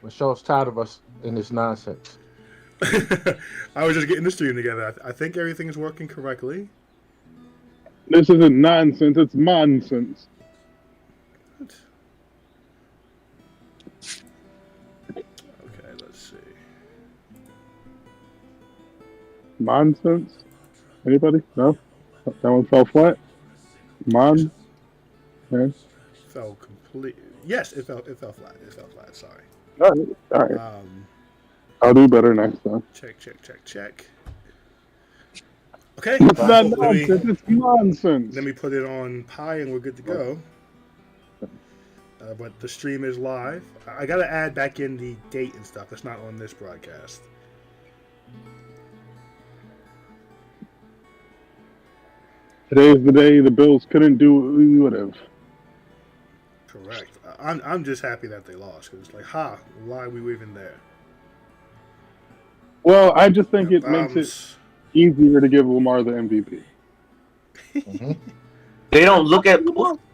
Michelle's tired of us in this nonsense. I was just getting the stream together. I think everything is working correctly. This isn't nonsense. It's nonsense. Okay, let's see. Nonsense. Anybody? No. That one fell flat. Mon. Okay. Fell complete. Yes, it fell. It fell flat. It fell flat. Sorry. All right. All right. Um, I'll do better next time. check. Okay. It's not Let nonsense. It's nonsense. me put it on Pi, and we're good to go. But the stream is live. I gotta add back in the date and stuff. That's not on this broadcast. Today's the day the Bills couldn't do what we would have. Correct. I'm just happy that they lost because it's like, why are we even there? Well, I just think it makes it easier to give Lamar the MVP. Mm-hmm. They don't look at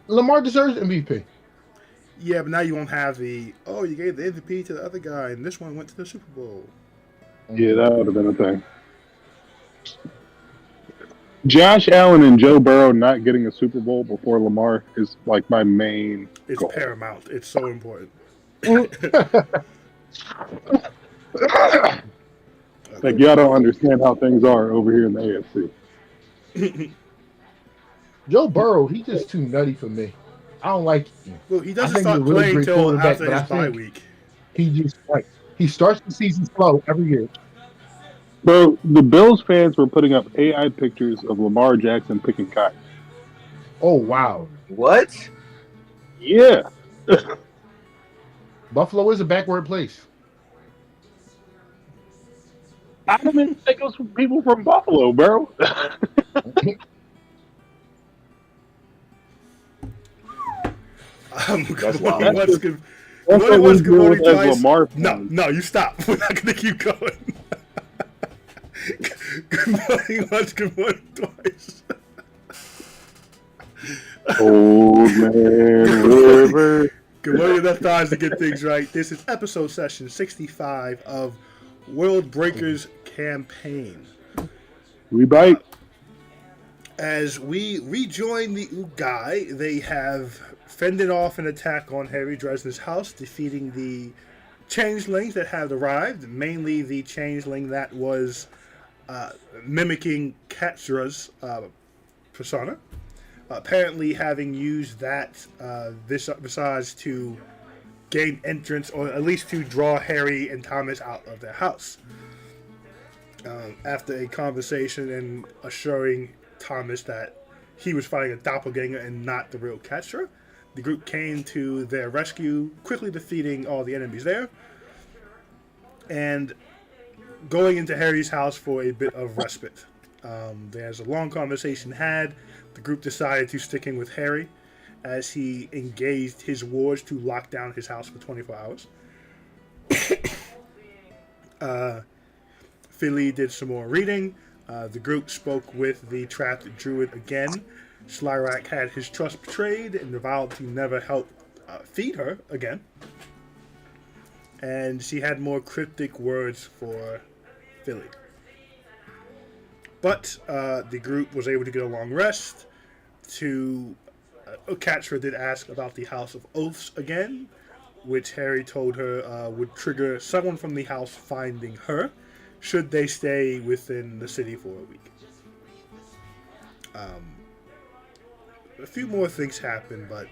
Lamar deserves MVP. Yeah, but now you won't have you gave the MVP to the other guy, and this one went to the Super Bowl. Yeah, that would have been a thing. Josh Allen and Joe Burrow not getting a Super Bowl before Lamar is like my main It's goal. paramount. It's so important. Like, y'all don't understand how things are over here in the AFC. Joe Burrow, he's just too nutty for me. I don't like him. Well, he I doesn't think start he's a really playing great till quarterback, after but I his bye think week. he just he starts the season slow every year. Bro, the Bills fans were putting up AI pictures of Lamar Jackson picking cotton. Oh wow, what? Yeah. Buffalo is a backward place. I didn't think it was from people from Buffalo, bro. That's Good wild. morning, That's good That's morning, what we good deal morning, with as twice. Lamar No, fans. no, you stop. We're not gonna keep going. Good morning, once, good morning, twice. Old man river. Good morning, enough times to get things right. This is episode session 65 of World Breakers Campaign. We bite. As we rejoin the Ugai, they have fended off an attack on Harry Dresden's house, defeating the changelings that had arrived, mainly the changeling that was mimicking Katsura's persona. Apparently having used that visage to gain entrance, or at least to draw Harry and Thomas out of their house. After a conversation and assuring Thomas that he was fighting a doppelganger and not the real Katsura, the group came to their rescue, quickly defeating all the enemies there, and going into Harry's house for a bit of respite. There's a long conversation had. The group decided to stick in with Harry as he engaged his wards to lock down his house for 24 hours. Philly did some more reading. The group spoke with the trapped druid again. Slyrak had his trust betrayed and vowed to never help feed her again. And she had more cryptic words for Philly. But the group was able to get a long rest. Katsura did ask about the House of Oaths again, which Harry told her would trigger someone from the house finding her, should they stay within the city for a week. A few more things happened, but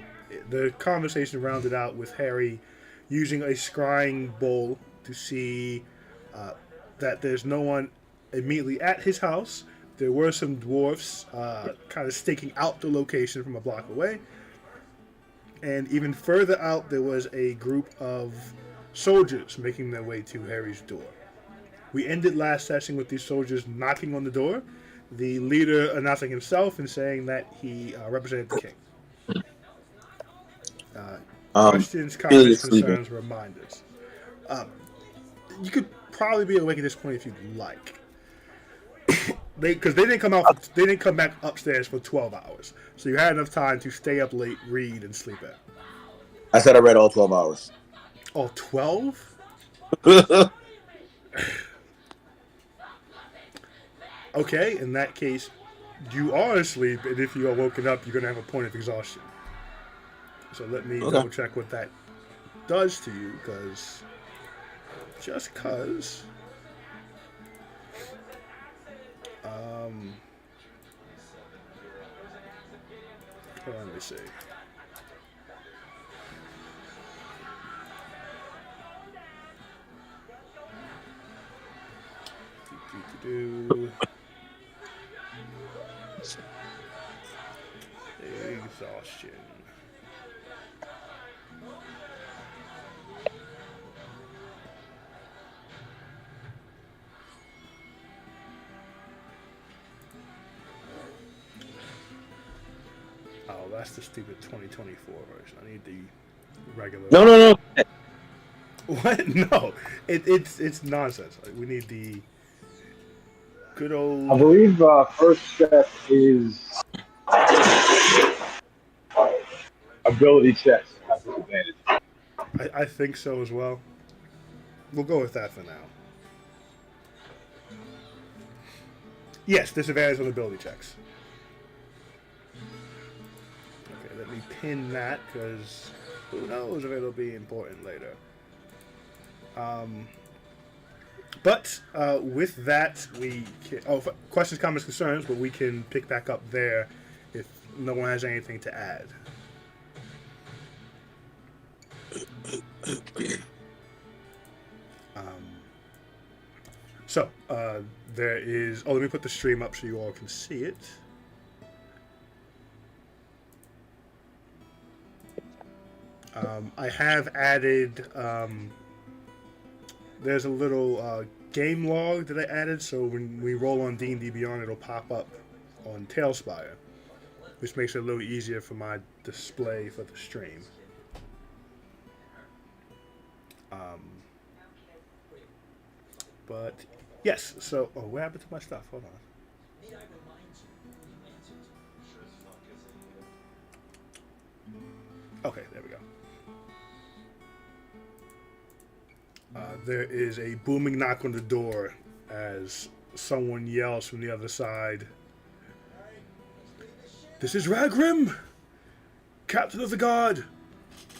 the conversation rounded out with Harry using a scrying bowl to see that there's no one immediately at his house. There were some dwarfs kind of staking out the location from a block away. And even further out, there was a group of soldiers making their way to Harry's door. We ended last session with these soldiers knocking on the door, the leader announcing himself and saying that he represented the king. Questions, comments, concerns, reminders. You could probably be awake at this point if you'd like. Because they didn't come back upstairs for 12 hours. So you had enough time to stay up late, read, and sleep in. I said I read all 12 hours. Oh, 12? Okay, in that case, you are asleep, and if you are woken up, you're gonna have a point of exhaustion. So let me Okay. double check what that does to you, because just cause. Let me see. Do. Exhaustion. Oh, that's the stupid 2024 version. I need the regular. No. What? No, it's nonsense. Like, we need the good old. I believe first step is ability checks at disadvantage. I think so as well. We'll go with that for now. Yes, disadvantage on ability checks. Okay, let me pin that because who knows if it'll be important later. But with that, we can, questions, comments, concerns, but we can pick back up there if no one has anything to add. So there is. Oh, let me put the stream up so you all can see it. I have added. There's a little game log that I added, so when we roll on D&D Beyond, it'll pop up on Tailspire, which makes it a little easier for my display for the stream. But yes, so what happened to my stuff? Hold on. Okay, there we go. There is a booming knock on the door as someone yells from the other side. This is Ragrim, Captain of the Guard.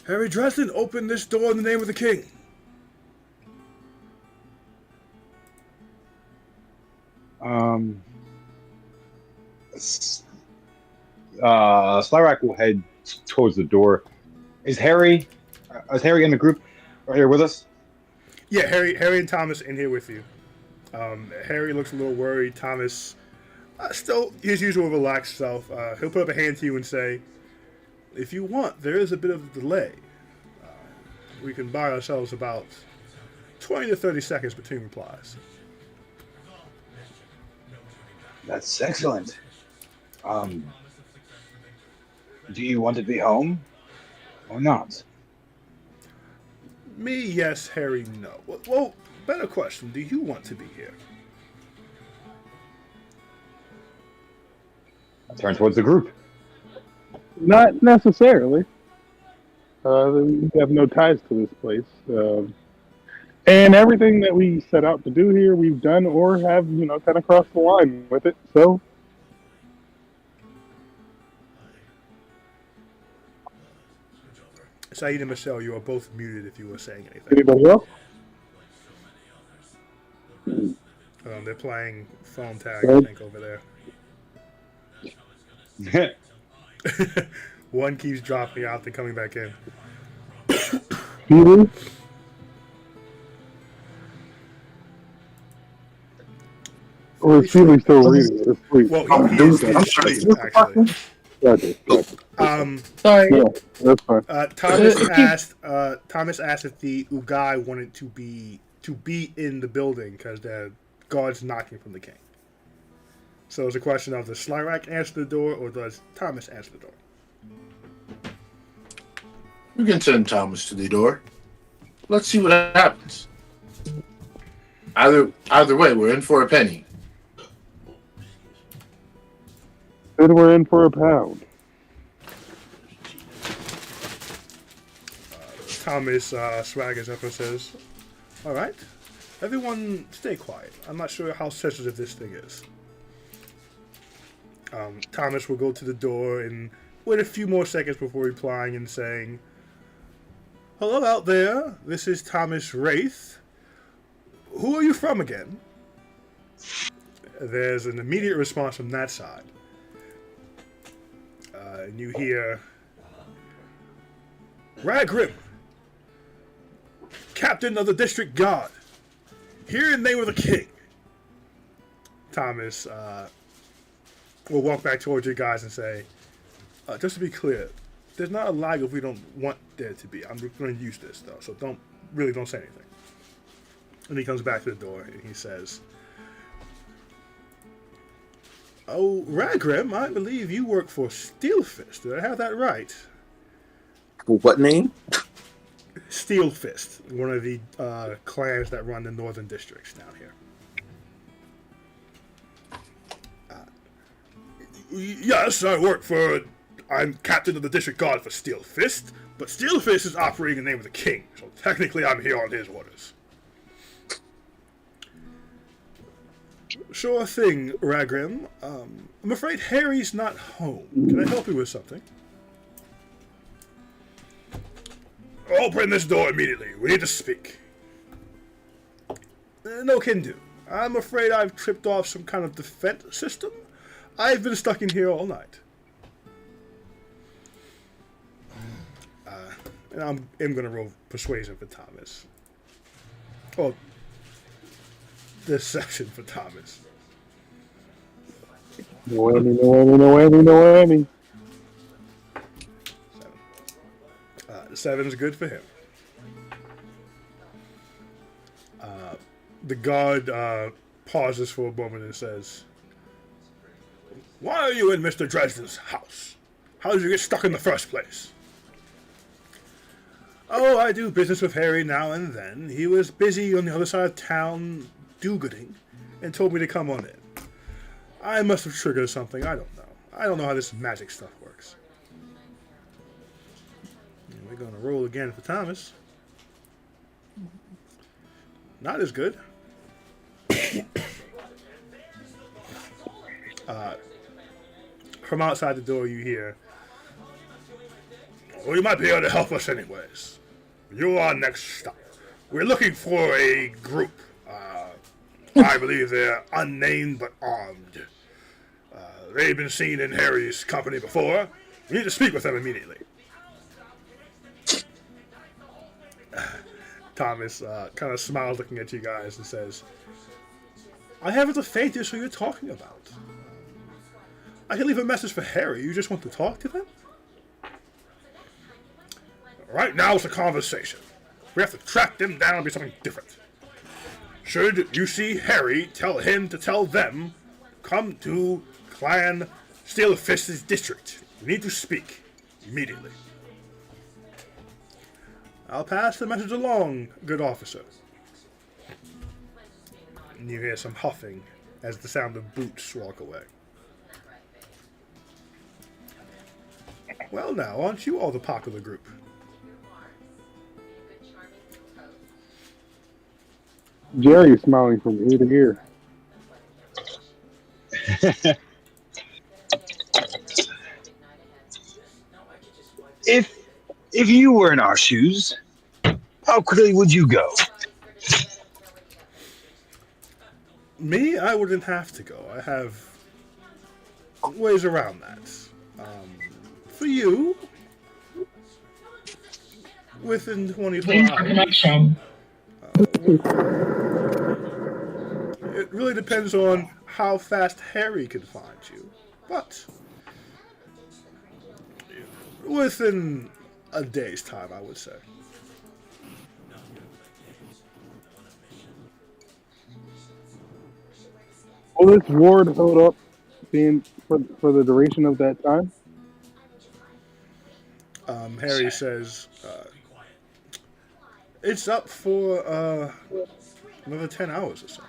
Harry Dresden, open this door in the name of the king. Slyrak will head towards the door. Is Harry in the group right here with us? Yeah, Harry and Thomas in here with you. Harry looks a little worried. Thomas, still his usual relaxed self. He'll put up a hand to you and say, if you want, there is a bit of a delay. We can buy ourselves about 20 to 30 seconds between replies. That's excellent. Do you want to be home or not? Me, yes. Harry, no. Well, better question. Do you want to be here? I turn towards the group. Not necessarily. We have no ties to this place. And everything that we set out to do here, we've done or have, kind of crossed the line with it. So, Saeed and Michelle, you are both muted if you were saying anything. anybody else? They're playing phone tag, I think, over there. One keeps dropping out, then coming back in. Peter? Or is Peter still reading? Or asleep? Well, he is asleep, actually. Gotcha. Sorry. Yeah, that's fine. Thomas asked if the Ugai wanted to be in the building because the guards knocking from the king. So it's a question of does Slyrak answer the door or does Thomas answer the door? We can send Thomas to the door. Let's see what happens. Either way, we're in for a penny. Then we're in for a pound. Thomas swaggers up and says, All right. Everyone, stay quiet. I'm not sure how sensitive this thing is. Thomas will go to the door and wait a few more seconds before replying and saying, "Hello out there. This is Thomas Wraith. Who are you from again?" There's an immediate response from that side. And you hear, "Ragrim, Captain of the District Guard, here in the name of the King." Thomas will walk back towards you guys and say, "Just to be clear, there's not a lag if we don't want there to be. I'm going to use this, though, so don't say anything." And he comes back to the door and he says, "Oh, Ragrim, I believe you work for Steelfist. Did I have that right?" What name? Steelfist, one of the clans that run the northern districts down here. Yes, I'm captain of the district guard for Steelfist, but Steelfist is operating in the name of the king, so technically I'm here on his orders. Sure thing, Ragrim. I'm afraid Harry's not home. Can I help you with something? Open this door immediately. We need to speak. No can do. I'm afraid I've tripped off some kind of defense system. I've been stuck in here all night. And I'm going to roll persuasion for Thomas. Oh, deception for Thomas. No whammy, no whammy, no whammy, no whammy. 7's good for him. The guard pauses for a moment and says, "Why are you in Mr. Dresden's house? How did you get stuck in the first place?" "Oh, I do business with Harry now and then. He was busy on the other side of town do-gooding and told me to come on in. I must have triggered something. I don't know. I don't know how this magic stuff works." And we're going to roll again for Thomas. Not as good. From outside the door you hear, "Well, you might be able to help us anyways. You are next stop. We're looking for a group. I believe they're unnamed but armed. They've been seen in Harry's company before. We need to speak with them immediately." Thomas kind of smiles looking at you guys and says, "I haven't the faintest who you're talking about. I can leave a message for Harry. You just want to talk to them?" "Right now it's a conversation. We have to track them down and be something different. Should you see Harry, tell him to tell them, come to Clan Steelfist's district. We need to speak immediately." "I'll pass the message along, good officer." And you hear some huffing as the sound of boots walk away. "Well now, aren't you all the popular group?" Jerry's smiling from ear to ear. If you were in our shoes, how quickly would you go? Me, I wouldn't have to go. I have ways around that. For you, within 24 hours. It really depends on how fast Harry can find you. But within a day's time, I would say. Will this ward hold up being for the duration of that time? Harry says, it's up for another 10 hours or so.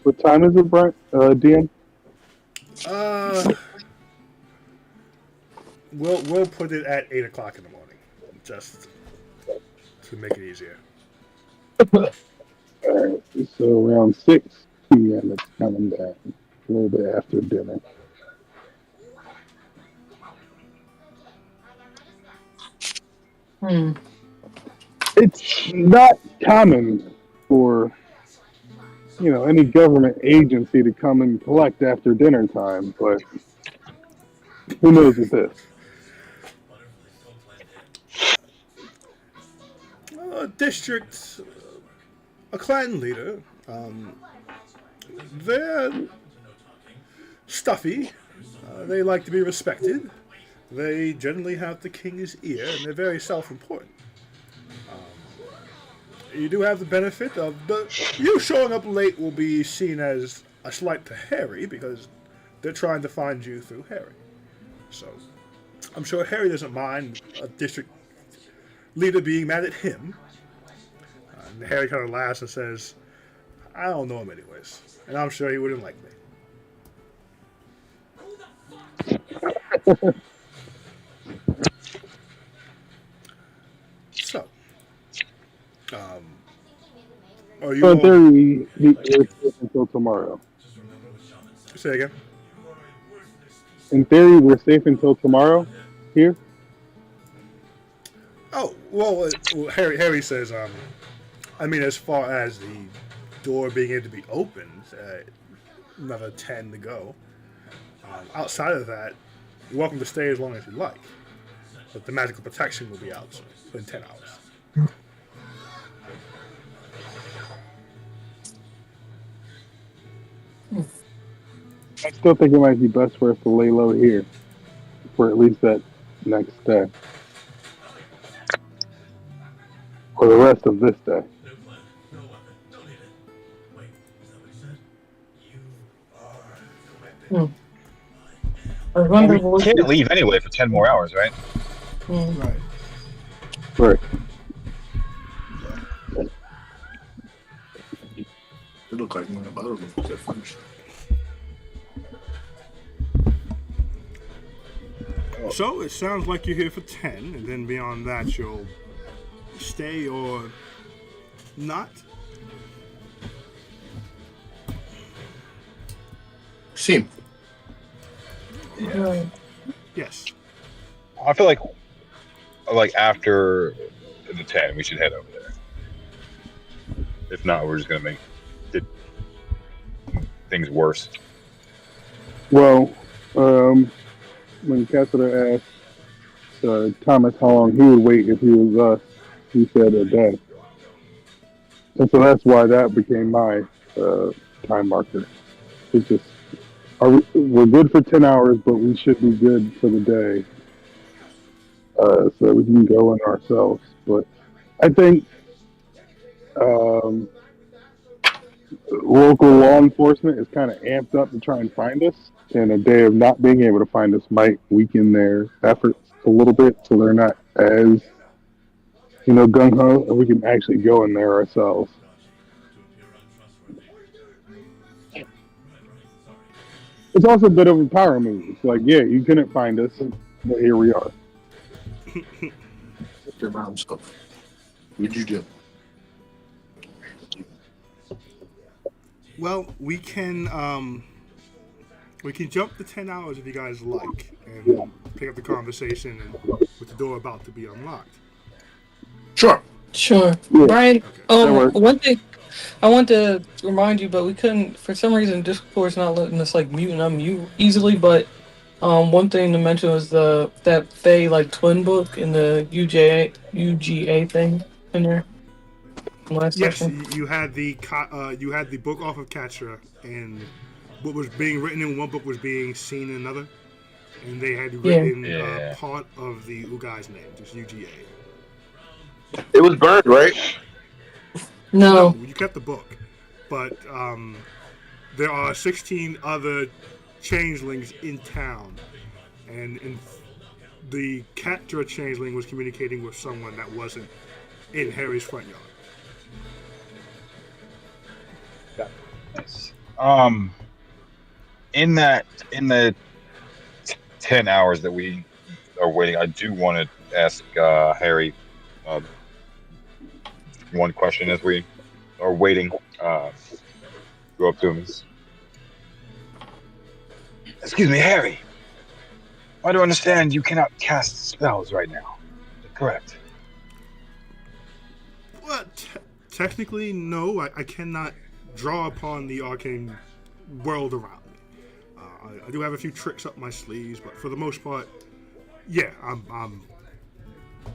What time is it, Brian? DM? We'll put it at 8 o'clock in the morning. Just to make it easier. Alright, so around 6 p.m. it's coming down. A little bit after dinner. It's not common for any government agency to come and collect after dinner time, but who knows with this? District, a clan leader. They're stuffy. They like to be respected. They generally have the king's ear, and they're very self-important. You do have the benefit of you showing up late will be seen as a slight to Harry because they're trying to find you through Harry. So I'm sure Harry doesn't mind a district leader being mad at him. And Harry kind of laughs and says, I don't know him anyways, and I'm sure he wouldn't like me. So, are you So in all... theory, we're safe until tomorrow. Say again? In theory, we're safe until tomorrow here? Oh, well, Harry says, I mean, as far as the door being able to be opened, another 10 to go. Outside of that, you're welcome to stay as long as you like. But the magical protection will be out in 10 hours. I still think it might be best for us to lay low here for at least that next day. Or the rest of this day. I wonder We can't leave anyway for 10 more hours, right? Right. Right. It looked like one of the others was finished. So, it sounds like you're here for 10, and then beyond that, you'll stay or not. Seem. Yes. I feel like after the 10, we should head over there. If not, we're just gonna make things worse. Well, when Cassidy asked Thomas how long he would wait if he was us, he said a day. And so that's why that became my time marker. It's just, we're good for 10 hours, but we should be good for the day. So that we can go in ourselves. But I think local law enforcement is kind of amped up to try and find us, and a day of not being able to find us might weaken their efforts a little bit, so they're not as gung-ho, and we can actually go in there ourselves. It's also a bit of a power move. It's like, yeah, you couldn't find us, but here we are. Your mom's stuff. What'd you do? Well, we can jump to 10 hours if you guys like, and pick up the conversation with the door about to be unlocked. Sure. Sure. Yeah. Brian, That works. one thing I want to remind you, but we couldn't, for some reason, Discord's not letting us mute and unmute easily, but one thing to mention was that Fae twin book in the UGA thing in there. Last Yes, section. you had the book off of Katra, and what was being written in one book was being seen in another, and they had written Yeah. part of the Ugai's name, just UGA. It was burned, right? No. You kept the book, but there are 16 other changelings in town, and the Katra changeling was communicating with someone that wasn't in Harry's front yard. Nice. In the 10 hours that we are waiting, I do want to ask Harry, one question as we are waiting. Go up to him. Excuse me, Harry. I do understand you cannot cast spells right now. Correct. Well, technically, no. I cannot draw upon the arcane world around me. I do have a few tricks up my sleeves, but for the most part, yeah, I'm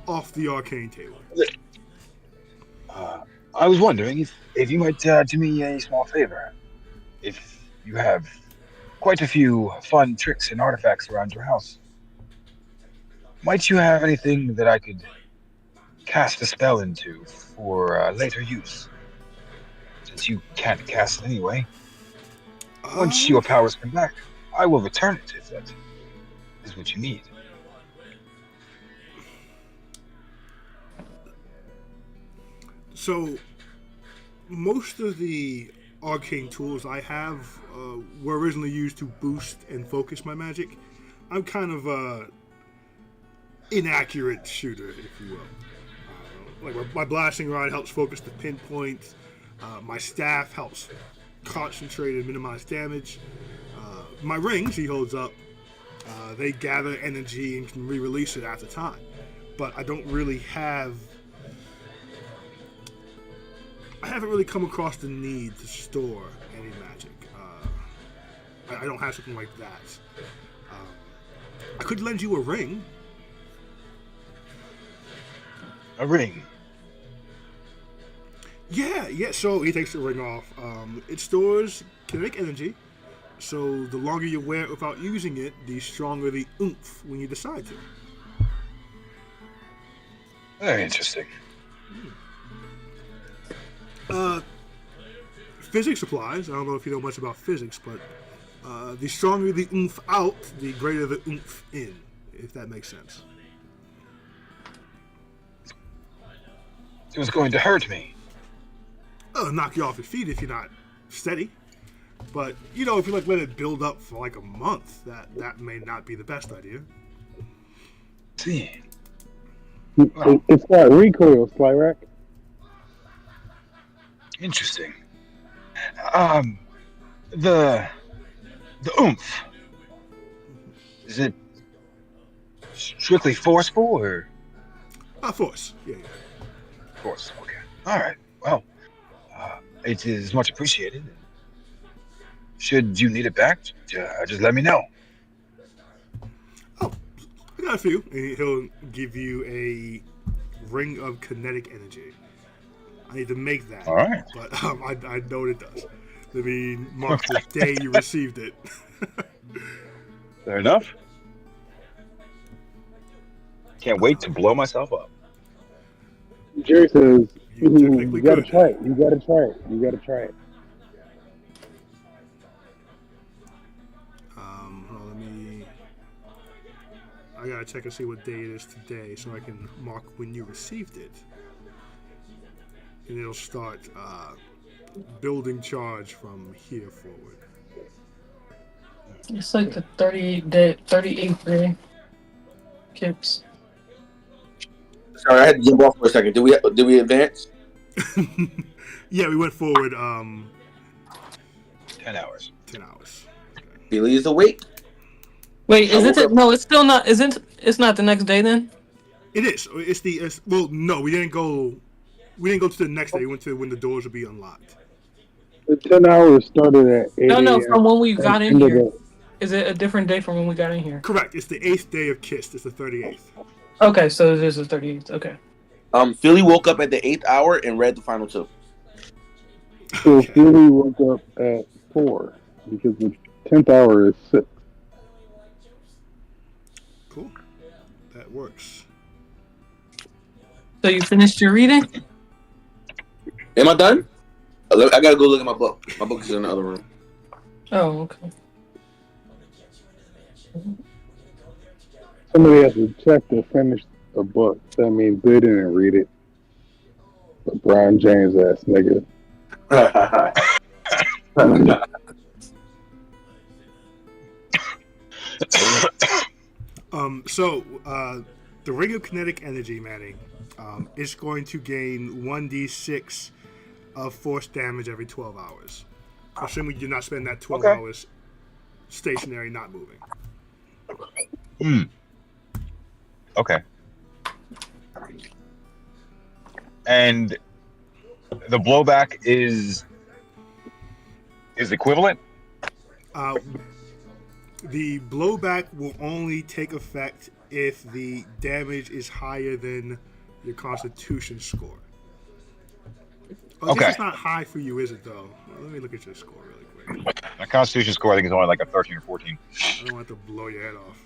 off the arcane table. I was wondering if you might do me a small favor. If you have quite a few fun tricks and artifacts around your house, might you have anything that I could cast a spell into for later use? Since you can't cast it anyway. Once your powers come back, I will return it if that is what you need. So, most of the arcane tools I have were originally used to boost and focus my magic. I'm kind of a inaccurate shooter, if you will. Like my blasting rod helps focus the pinpoint. My staff helps concentrate and minimize damage. My rings he holds up, they gather energy and can re-release it after time. But I don't really have. I haven't really come across the need to store any magic. I don't have something like that. I could lend you a ring. A ring? Yeah. So he takes the ring off. It stores kinetic energy, so the longer you wear it without using it, the stronger the oomph when you decide to. Very interesting. Physics applies. I don't know if you know much about physics, but the stronger the oomph out, the greater the oomph in, if that makes sense. It was going to hurt me. Knock you off your feet if you're not steady. But, if you let it build up for like a month, that may not be the best idea. See. It's got recoil, Slyrack. Interesting. The oomph. Is it strictly forceful or? Force. Yeah. Force. Okay. All right. Well, it is much appreciated. Should you need it back, just let me know. Oh, I got a few. And he'll give you a ring of kinetic energy. I need to make that. All right. But I know what it does. Let me mark the day you received it. Fair enough. Can't wait to blow myself up. Jerry says, You technically you gotta could. try it. You gotta try it. You gotta try it. Hold on, I gotta check and see what day it is today so I can mark when you received it. And it'll start building charge from here forward. It's like the 38th day. Kicks. Sorry, I had to jump off for a second. Did we advance? Yeah, we went forward 10 hours. 10 hours. Billy is awake. Wait, I is woke it? up- No, it's still not. It's not the next day then? It is. Well, no, we didn't go to the next day. We went to when the doors would be unlocked. The 10 hours started at 8 No, a.m. from when we got in End of here. the- Is it a different day from when we got in here? Correct. It's the 8th day of Kist. It's the 38th. Okay, so it is the 38th. Okay. Philly woke up at the 8th hour and read the final two. So Okay. Philly woke up at 4 because the 10th hour is 6. Cool. That works. So you finished your reading? Am I done? I gotta go look at my book. My book is in the other room. Oh, okay. Somebody has to check to finish the book. That means they didn't read it. LeBron James ass nigga. So, the ring of kinetic energy, Manning, It's going to gain 1d6 of force damage every 12 hours. Assuming you do not spend that 12 hours stationary, not moving. Okay. And the blowback is equivalent? The blowback will only take effect if the damage is higher than your Constitution score. Oh, Okay. This is not high for you, is it, though? Let me look at your score really quick. My Constitution score, I think, is only like a 13 or 14. I don't want to blow your head off.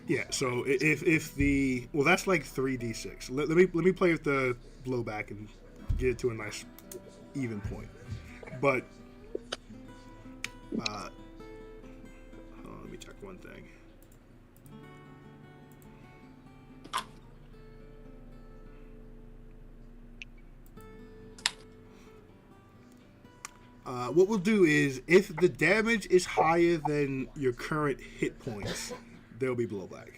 Yeah, so if the that's like 3d6. Let me play with the blowback and get it to a nice even point. But hold on, let me check one thing. What we'll do is, if the damage is higher than your current hit points, there'll be blowback.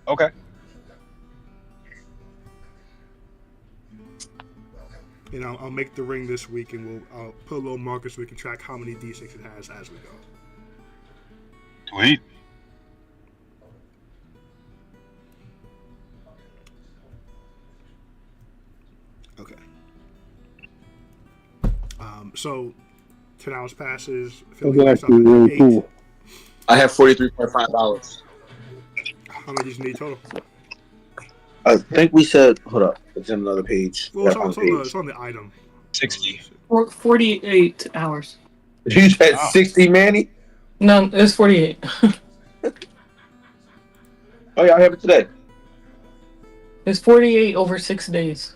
Okay. And I'll make the ring this week, and I'll put a little marker so we can track how many d6 it has as we go. Sweet. Okay. So 10 hours passes. That's actually really cool. I have $43.5. How many do you need total? I think we said. Hold up, it's in another page. Well, it's on the item. 60. 48 hours. You said 60, Manny? No, it's 48. Oh yeah, I have it today. It's 48 over 6 days.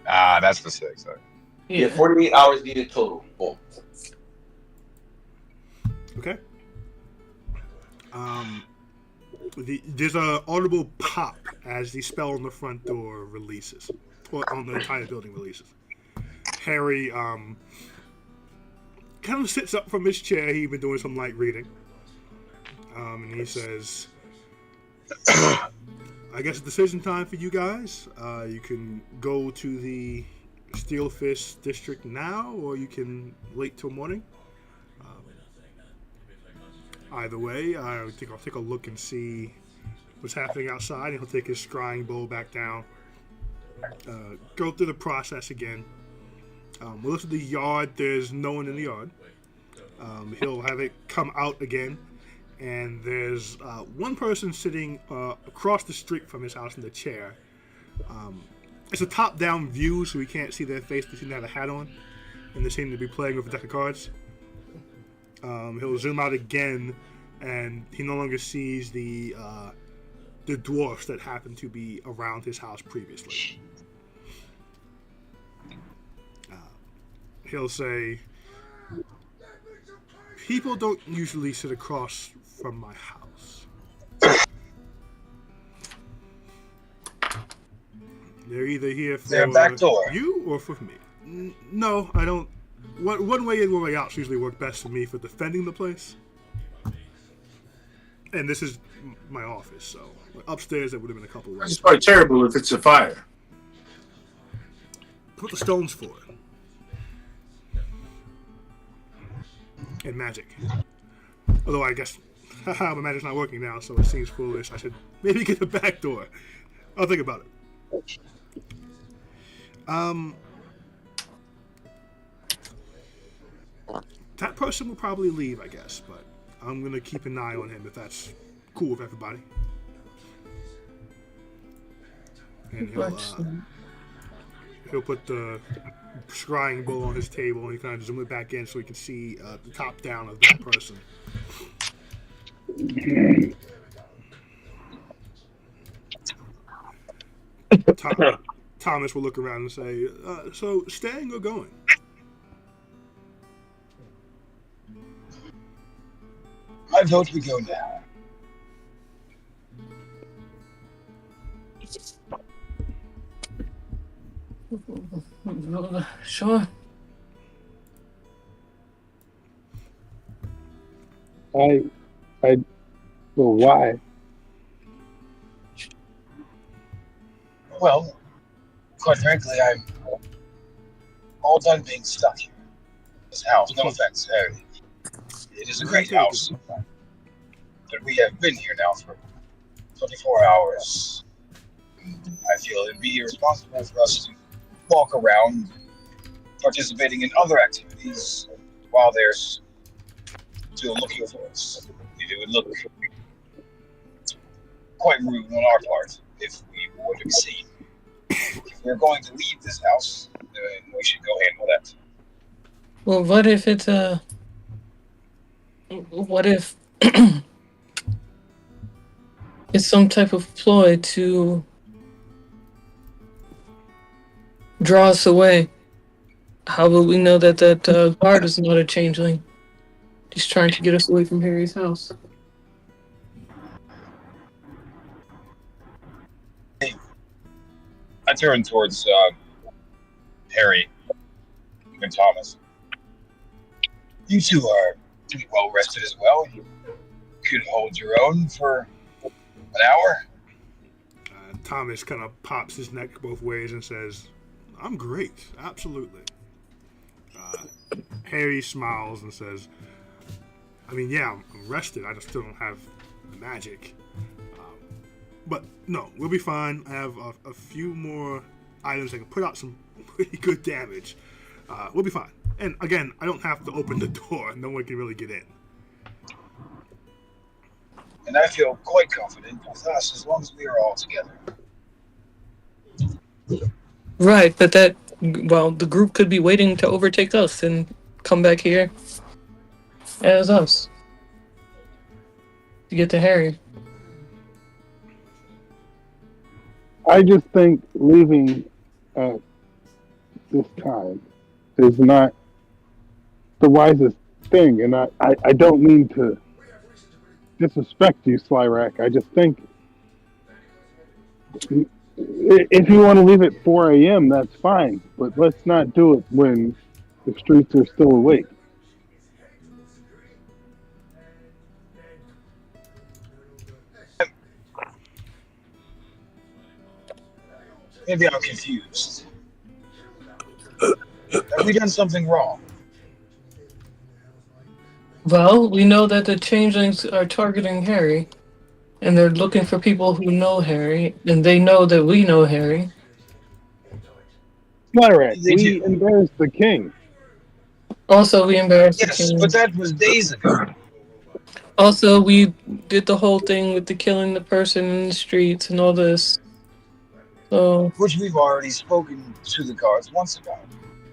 That's the 6. Sorry. Yeah, 48 hours needed total. Boom. Okay. There's an audible pop as the spell on the front door releases, or on the entire building releases. Harry kind of sits up from his chair. He's been doing some light reading, and he says, "I guess it's decision time for you guys. You can go to the Steelfish district now, or you can wait till morning. Either way, I think I'll take a look and see what's happening outside, and he'll take his scrying bowl back down, go through the process again. We'll look at the yard. There's no one in the yard. He'll have it come out again, and there's one person sitting across the street from his house in the chair. It's a top-down view, so we can't see their face. They seem to have a hat on, and they seem to be playing with a deck of cards. He'll zoom out again, and he no longer sees the dwarfs that happened to be around his house previously. He'll say, "People don't usually sit across from my house. They're either here for Their back door. you or for me." No, I don't. One way in, one way out usually work best for me for defending the place. And this is my office, so upstairs there would have been a couple ways. It's quite terrible if it's a fire. Put the stones for it. And magic. Although I guess my magic's not working now, so it seems foolish. I should maybe get the back door. I'll think about it. That person will probably leave, I guess, but I'm gonna keep an eye on him if that's cool with everybody. And he'll put the scrying bowl on his table, and he kind of zoom it back in so he can see the top down of that person. Thomas will look around and say, "So, staying or going?" I vote we go now. Sure. Well, why? Well, quite frankly, I'm all done being stuck here. This house, no offense, Harry. It is a great house, but we have been here now for 24 hours. I feel it'd be irresponsible for us to walk around participating in other activities while they're still looking for us. It would look quite rude on our part if we were to be seen. If we're going to leave this house, then we should go handle that. Well, what if it's what if it's some type of ploy to draw us away? How will we know that guard is not a changeling? He's trying to get us away from Harry's house. I turn towards Harry and Thomas. You two are pretty well rested as well. You could hold your own for an hour. Thomas kind of pops his neck both ways and says, "I'm great, absolutely." Harry smiles and says, "I mean, yeah, I'm rested. I just still don't have the magic. But no, we'll be fine. I have a few more items that can put out some pretty good damage. We'll be fine. And again, I don't have to open the door. No one can really get in." And I feel quite confident with us as long as we are all together. Right, but the group could be waiting to overtake us and come back here as us to get to Harry. I just think leaving at this time is not the wisest thing, and I don't mean to disrespect you, Slyrak. I just think if you want to leave at 4 a.m., that's fine, but let's not do it when the streets are still awake. Maybe I'm confused. Have we done something wrong? Well, we know that the changelings are targeting Harry, and they're looking for people who know Harry, and they know that we know Harry. Slyrak, we embarrassed the king. Also, we embarrassed the Yes, king. but that was days ago. Also, we did the whole thing with the killing the person in the streets and all this. So, Which we've already spoken to the guards once about.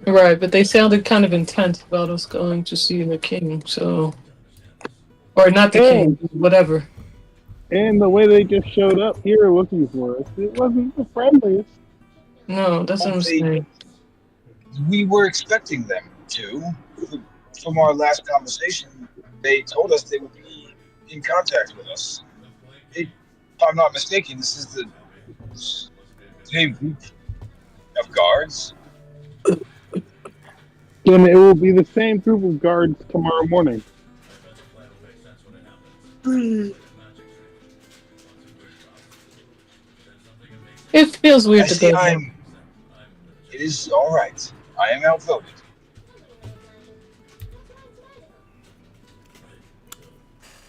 right, but they sounded kind of intense about us going to see the king, so... Or not the king, whatever. And the way they just showed up here looking for us, it wasn't the friendliest. No, that's what I'm saying. We were expecting them to. From our last conversation, they told us they would be in contact with us. If I'm not mistaken, this is the same group of guards. Then it will be the same group of guards tomorrow morning. It feels weird I to see go. it is all right. I am outvoted.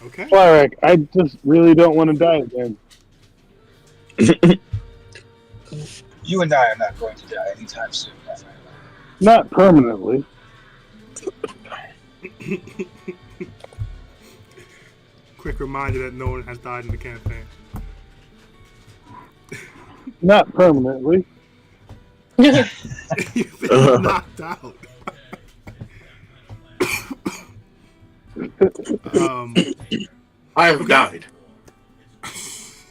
Okay. Slyrak, I just really don't want to die again. You and I are not going to die anytime soon, my friend. Not permanently. Quick reminder that no one has died in the campaign. Not permanently. You've been knocked out. I have died.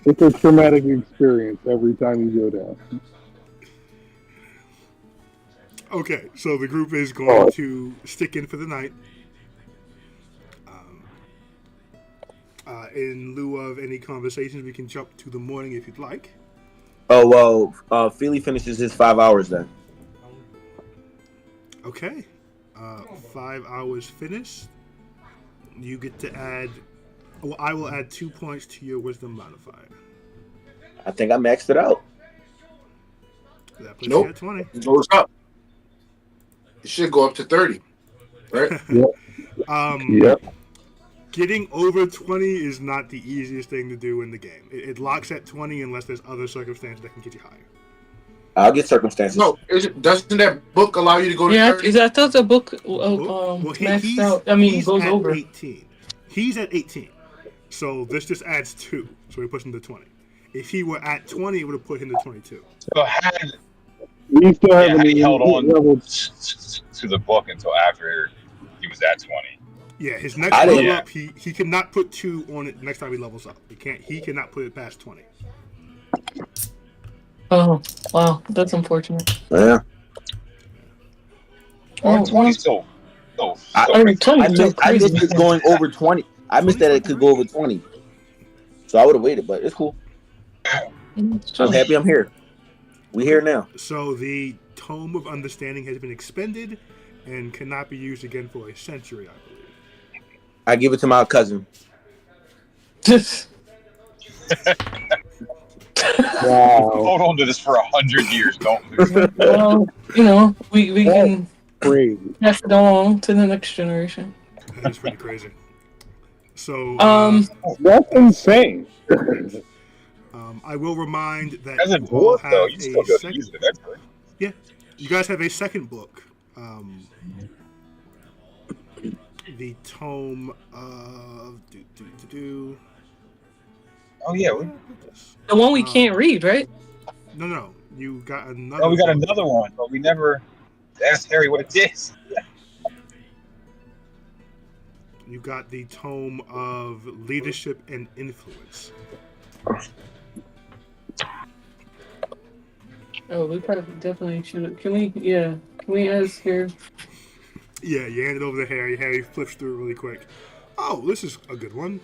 It's a traumatic experience every time you go down. Okay, so the group is going to stick in for the night. In lieu of any conversations, we can jump to the morning if you'd like. Oh, well, Feely finishes his 5 hours then. Okay. 5 hours finished. you get to add. Well, I will add 2 points to your wisdom modifier. I think I maxed it out. That puts Nope. you at 20. It goes up. It should go up to 30. Right? Yep. Getting over 20 is not the easiest thing to do in the game. It locks at 20 unless there's other circumstances that can get you higher. I'll get circumstances. No, doesn't that book allow you to go to Yeah, 30? I thought the book maxed he's, out. I mean, he's goes at over. 18. He's at 18. So this just adds 2. So he puts him to 20. If he were at 20, it would have put him to 22. So had We still haven't he even held on level. to the book until after he was at 20. Yeah, his next I level didn't- up, he cannot put 2 on it next time he levels up. He cannot put it past 20. Oh, wow, that's unfortunate. Yeah. Oh, 20 still. I mean, 20 I is still missed, I crazy. missed it going over 20. I missed that it could go over 20. So I would have waited, but it's cool. I'm happy I'm here. We here now. So the Tome of Understanding has been expended and cannot be used again for a century, I believe. I give it to my cousin. Wow. Hold on to this for 100 years. Don't lose it. Well, you know, we can Crazy. pass it on to the next generation. That is pretty crazy. So, That's insane. I will remind that As a you all dwarf, have though, you still a got to second. use it eventually. You guys have a second book. The Tome of Oh, yeah. The one we can't read, right? No. You got another. Oh, we got book. another one, but we never asked Harry what it is. You got the Tome of Leadership and Influence. Oh, we probably definitely should. Can we ask here? Yeah, you hand it over to Harry. Harry flips through it really quick. Oh, this is a good one.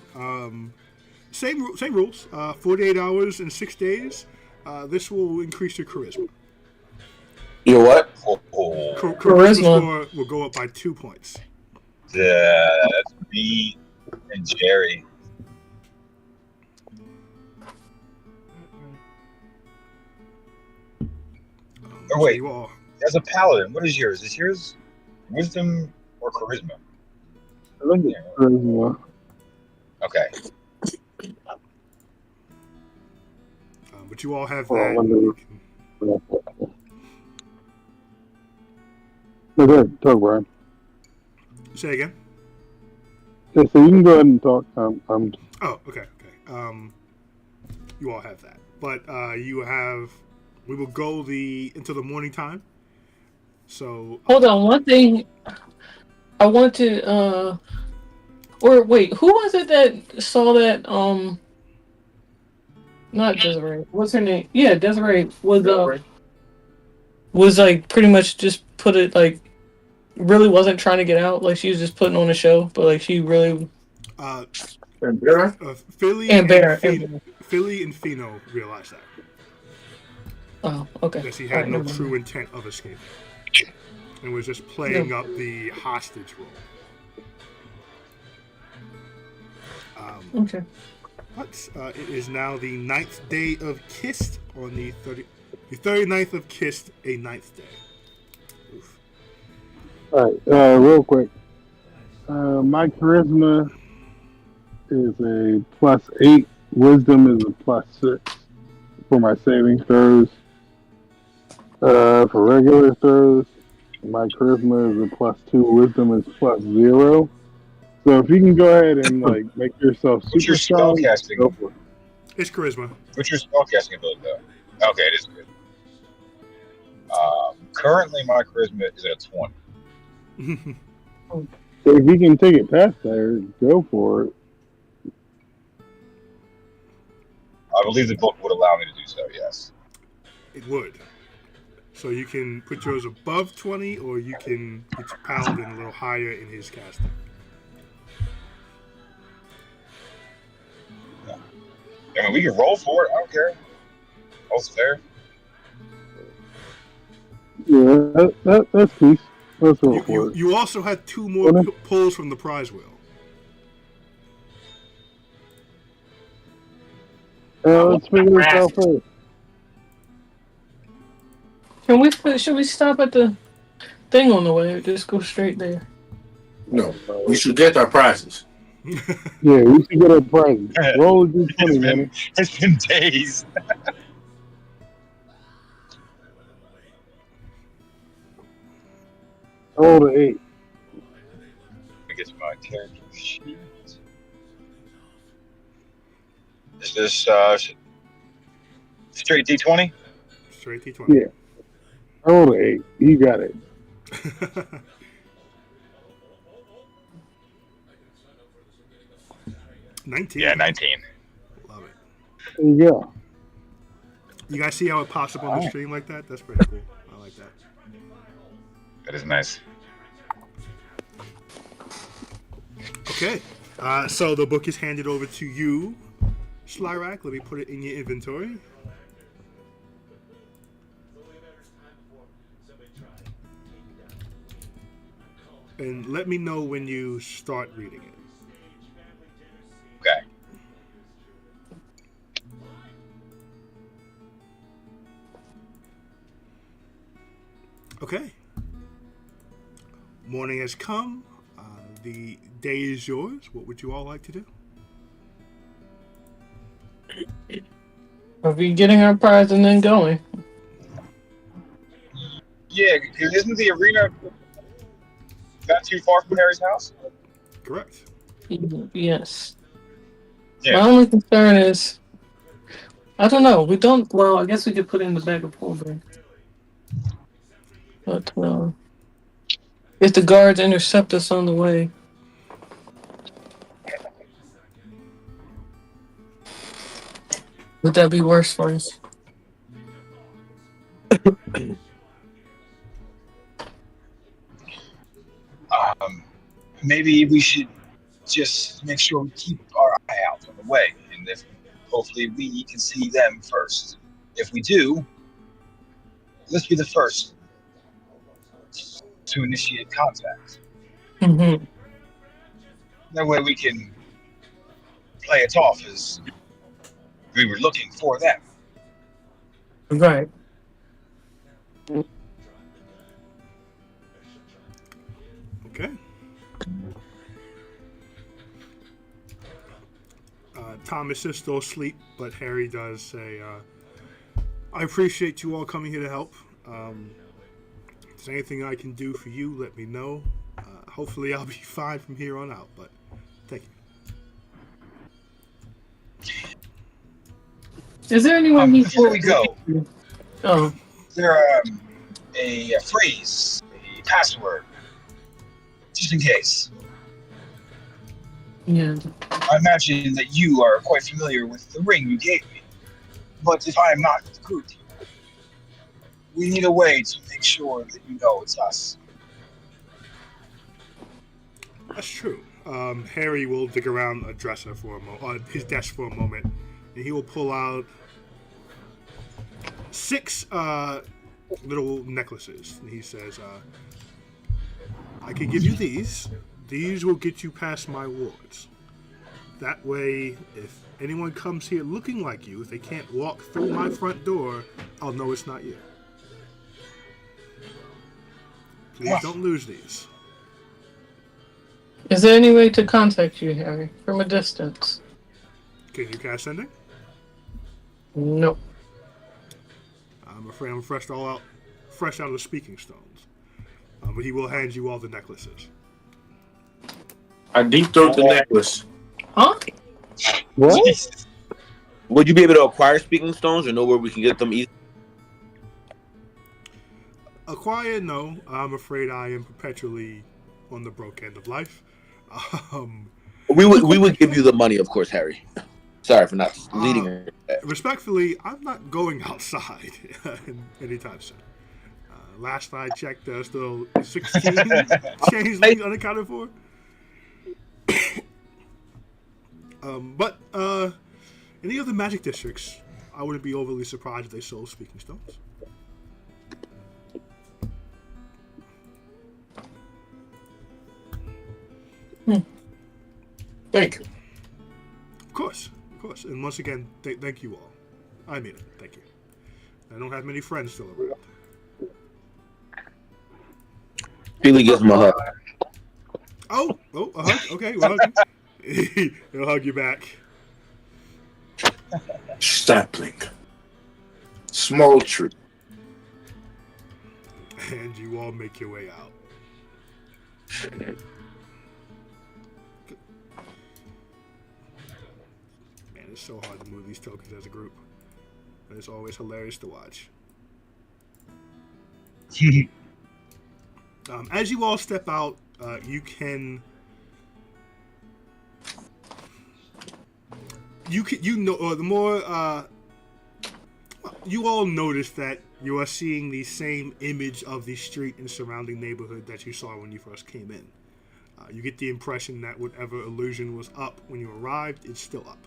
Same rules. 48 hours and 6 days. This will increase your charisma. You what? Oh, Charisma Charisma. score will go up by 2 points. that's me and Jerry. Or wait, You all, as a paladin, what is yours? Is yours wisdom or charisma? I think it's charisma. Okay. but you all have Hold on, that. let me- You can- No, go ahead. Talk, Brian. Say again. Yeah, so you can go ahead and talk. Oh, okay. You all have that, but you have. We will go until the morning time. So Hold on, one thing I want to or wait, who was it that saw that not Desiree. What's her name? Yeah, Desiree was like pretty much just put it like really wasn't trying to get out, like she was just putting on a show, but like she really Philly and Bear. Philly and Fino realized that. Oh, okay. That he All had right, no never mind. true intent of escaping. And was just playing up the hostage role. Okay. But it is now the 9th day of Kist on the 39th of Kist, a 9th day. Oof. All right, real quick. My charisma is a +8. Wisdom is a +6 for my saving throws. For regular throws, my charisma is a +2. Wisdom is +0. So if you can go ahead and like make yourself What's your super strong, spellcasting? go for it. It's charisma. What's your spellcasting ability, though? Okay, it is good. Currently, my charisma is at a 20. So if you can take it past there, go for it. I believe the book would allow me to do so, yes. It would. So you can put yours above 20, or you can get your paladin a little higher in his casting. I mean, we can roll for it. I don't care. All's fair. Yeah, that's peace. Let's roll for it. You also had 2 more pulls from the prize wheel. Let's figure this out first. Should we stop at the thing on the way or just go straight there? No, we should get our prizes. Yeah, we should get our prizes. Roll a d20, man. It's been days. Roll the 8. Let me get to my character sheet. Is this straight D20? Straight D20. Yeah. Roll the 8. You got it. 19. Yeah, 19. Love it. There you go. You guys see how it pops up on the stream like that? That's pretty cool. I like that. That is nice. Okay. So the book is handed over to you, Slyrak. Let me put it in your inventory. And let me know when you start reading it. Okay. Okay. Morning has come. The day is yours. What would you all like to do? Are we getting our prize and then going? Yeah, because isn't the arena not too far from Harry's house? Correct. Yes. Yeah. My only concern is, I don't know. We don't. Well, I guess we could put it in the bag of holding. But if the guards intercept us on the way, would that be worse for us? Maybe we should just make sure we keep our eye out on the way, and if hopefully we can see them first. If we do, let's be the first to initiate contact. Mm-hmm. That way we can play it off as we were looking for them. Right. Okay. Thomas is still asleep, but Harry does say, I appreciate you all coming here to help. If there's anything I can do for you, let me know. Hopefully I'll be fine from here on out, but thank you. Is there anyone Before we go, Oh, is there a phrase, a password, just in case? yeah. I imagine that you are quite familiar with the ring you gave me. But if I am not good, we need a way to make sure that you know it's us. That's true. Harry will dig around a dresser for his desk for a moment, and he will pull out 6 little necklaces. And he says, I can give you these. These will get you past my wards. That way, if anyone comes here looking like you, if they can't walk through my front door, I'll know it's not you. Please don't lose these. Is there any way to contact you, Harry, from a distance? Can you cast sending? No. I'm afraid I'm fresh out of the speaking stones. But he will hand you all the necklaces. I deep throat the necklace. Huh? What? Jesus. Would you be able to acquire speaking stones or know where we can get them easily? Acquire, no. I'm afraid I am perpetually on the broke end of life. We would give you the money, of course, Harry. Sorry for not leading her. Respectfully, I'm not going outside anytime soon. Last I checked, there's still 16 changelings unaccounted for. But in the other magic districts, I wouldn't be overly surprised if they sold speaking stones. Thank you. Of course. course. And once again, thank you all. I mean it. Thank you. I don't have many friends still around. Feely gives him a hug. Oh, a hug? Okay, well, he'll hug you back. Sapling. Small tree. And you all make your way out. Man, it's so hard to move these tokens as a group. But it's always hilarious to watch. As you all step out, you all notice that you are seeing the same image of the street and surrounding neighborhood that you saw when you first came in. You get the impression that whatever illusion was up when you arrived, it's still up.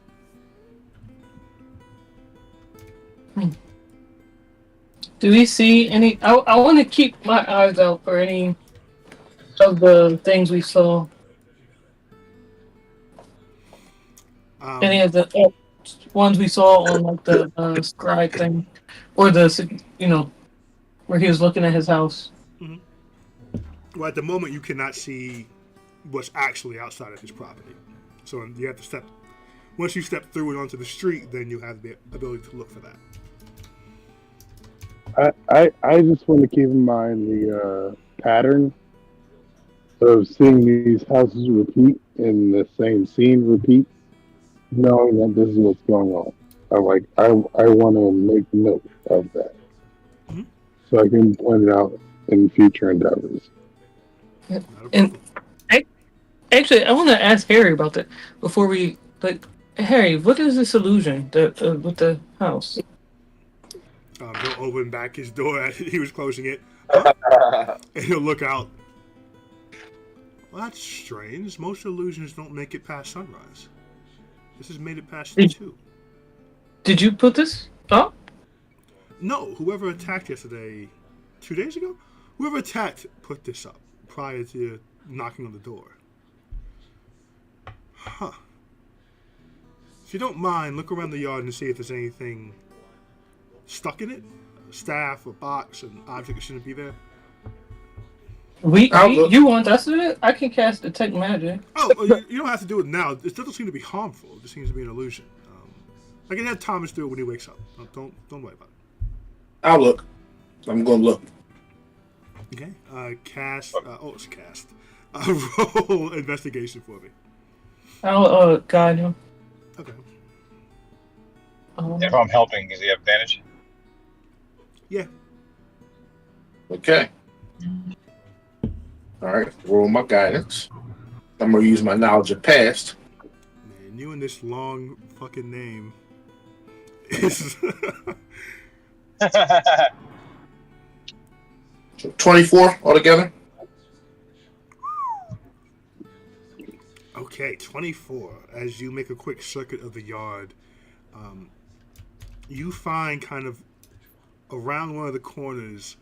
Do we see any? I want to keep my eyes out for any of the things we saw. Any of the ones we saw on like the scribe thing, or the where he was looking at his house. Mm-hmm. Well, at the moment, you cannot see what's actually outside of his property. So you have to step. Once you step through it onto the street, then you have the ability to look for that. I just want to keep in mind the pattern of seeing these houses repeat and the same scene repeat, knowing that this is what's going on. I want to make note of that, mm-hmm. so I can point it out in future endeavors. And actually, I want to ask Harry about that before we Harry, what is this illusion with the house? He'll open back his door as he was closing it, and he'll look out. Well, that's strange. Most illusions don't make it past sunrise. This has made it past 2. Did you put this up? No, whoever attacked yesterday, 2 days ago? Whoever attacked put this up prior to knocking on the door. Huh. If you don't mind, look around the yard and see if there's anything stuck in it. A staff, a box, an object that shouldn't be there. You want us to do it? I can cast Detect Magic. Oh, you don't have to do it now. It doesn't seem to be harmful. It just seems to be an illusion. I can have Thomas do it when he wakes up. Don't worry about it. I'll look. I'm going to look. Okay. It's cast. Roll investigation for me. I'll guide him. Okay. If I'm helping, does he have advantage? Yeah. Okay. All right. Roll my guidance. I'm going to use my knowledge of past. Man, you and this long fucking name is... 24 altogether. Okay, 24. As you make a quick circuit of the yard, you find kind of around one of the corners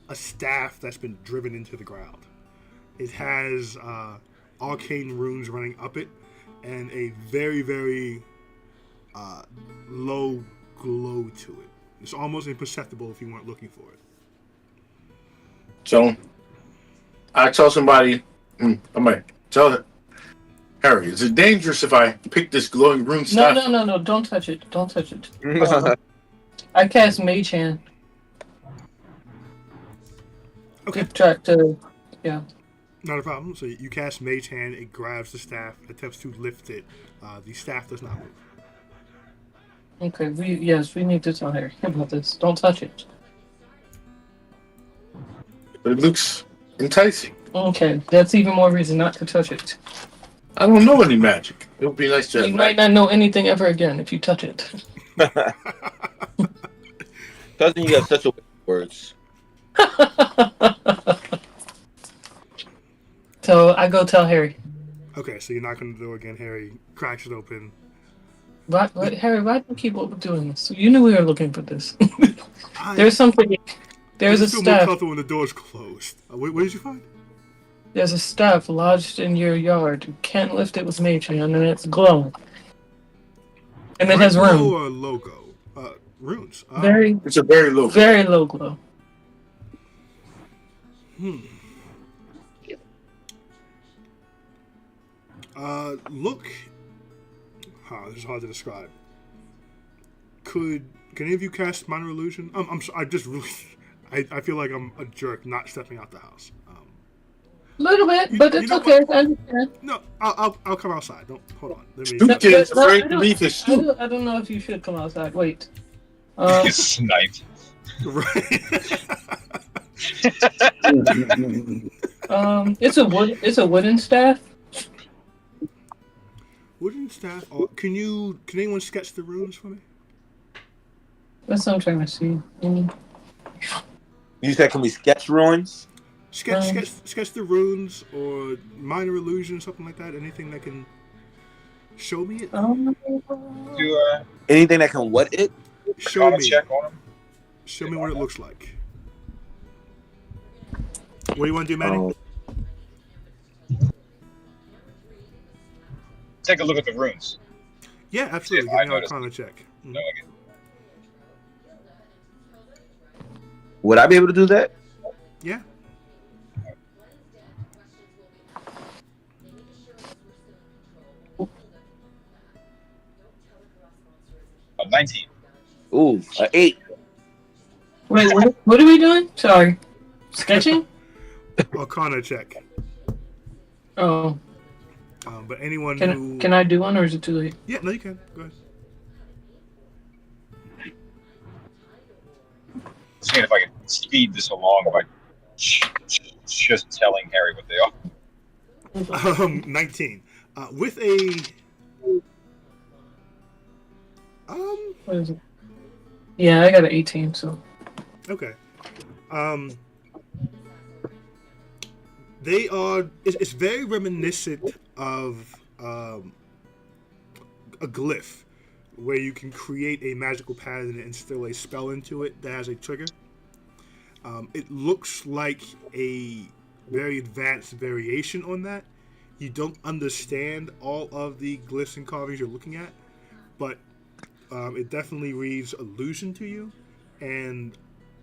a staff that's been driven into the ground. It has arcane runes running up it and a very, very low glow to it. It's almost imperceptible if you weren't looking for it. So, I tell somebody, I might tell it, Harry, is it dangerous if I pick this glowing rune staff? No, don't touch it. Don't touch it. I cast Mage Hand. Okay. Yeah. Not a problem. So you cast Mage Hand, it grabs the staff, attempts to lift it. The staff does not move. Okay, we need to tell Harry about this. Don't touch it. But it looks enticing. Okay, that's even more reason not to touch it. I don't know any magic. It would be nice to have You might not know anything ever again if you touch it. Cousin, you have such a way of words. So I go tell Harry. Okay, so you knock on the door again. Harry cracks it open. Harry, why do you keep doing this? You knew we were looking for this. There's something. There's a staff. More comfortable when the door's closed. What did you find? There's a staff lodged in your yard. You can't lift it with Mage Hand, and it's glowing. And it has Bright room. glow or logo? Runes. Very, It's a very low. very low glow. Look. This is hard to describe. Can any of you cast minor illusion? I just really, I feel like I'm a jerk not stepping out the house. A little bit, but it's okay. I understand. No, I'll come outside. Don't hold on. Let me. Duke is afraid to leave his stoop. I don't know if you should come outside. Wait. Sniped. Right. It's a wooden staff. Wooden staff. Oh, can anyone sketch the runes for me? That's what I'm trying to see. You said, can we sketch ruins? Sketch the runes or minor illusion, something like that. Anything that can show me it. Do Anything that can what it? Show me. check on him. Show me what it looks like. What do you want to do, Manny? Oh. Take a look at the runes. Yeah, absolutely. Yeah, I Give me an noticed. Arcana check. No, I get Would I be able to do that? Yeah. a 19. Ooh, an 8. Wait, what are we doing? Sorry. Sketching? Arcana check. Oh. But anyone who... Can I do one, or is it too late? Yeah, no, you can. Go ahead. Seeing if I can speed this along by just telling Harry what they are. 19. With a... What is it? Yeah, I got an 18, so. Okay. They are... It's very reminiscent of a glyph, where you can create a magical pattern and instill a spell into it that has a trigger. It looks like a very advanced variation on that. You don't understand all of the glyphs and carvings you're looking at, but it definitely reads illusion to you and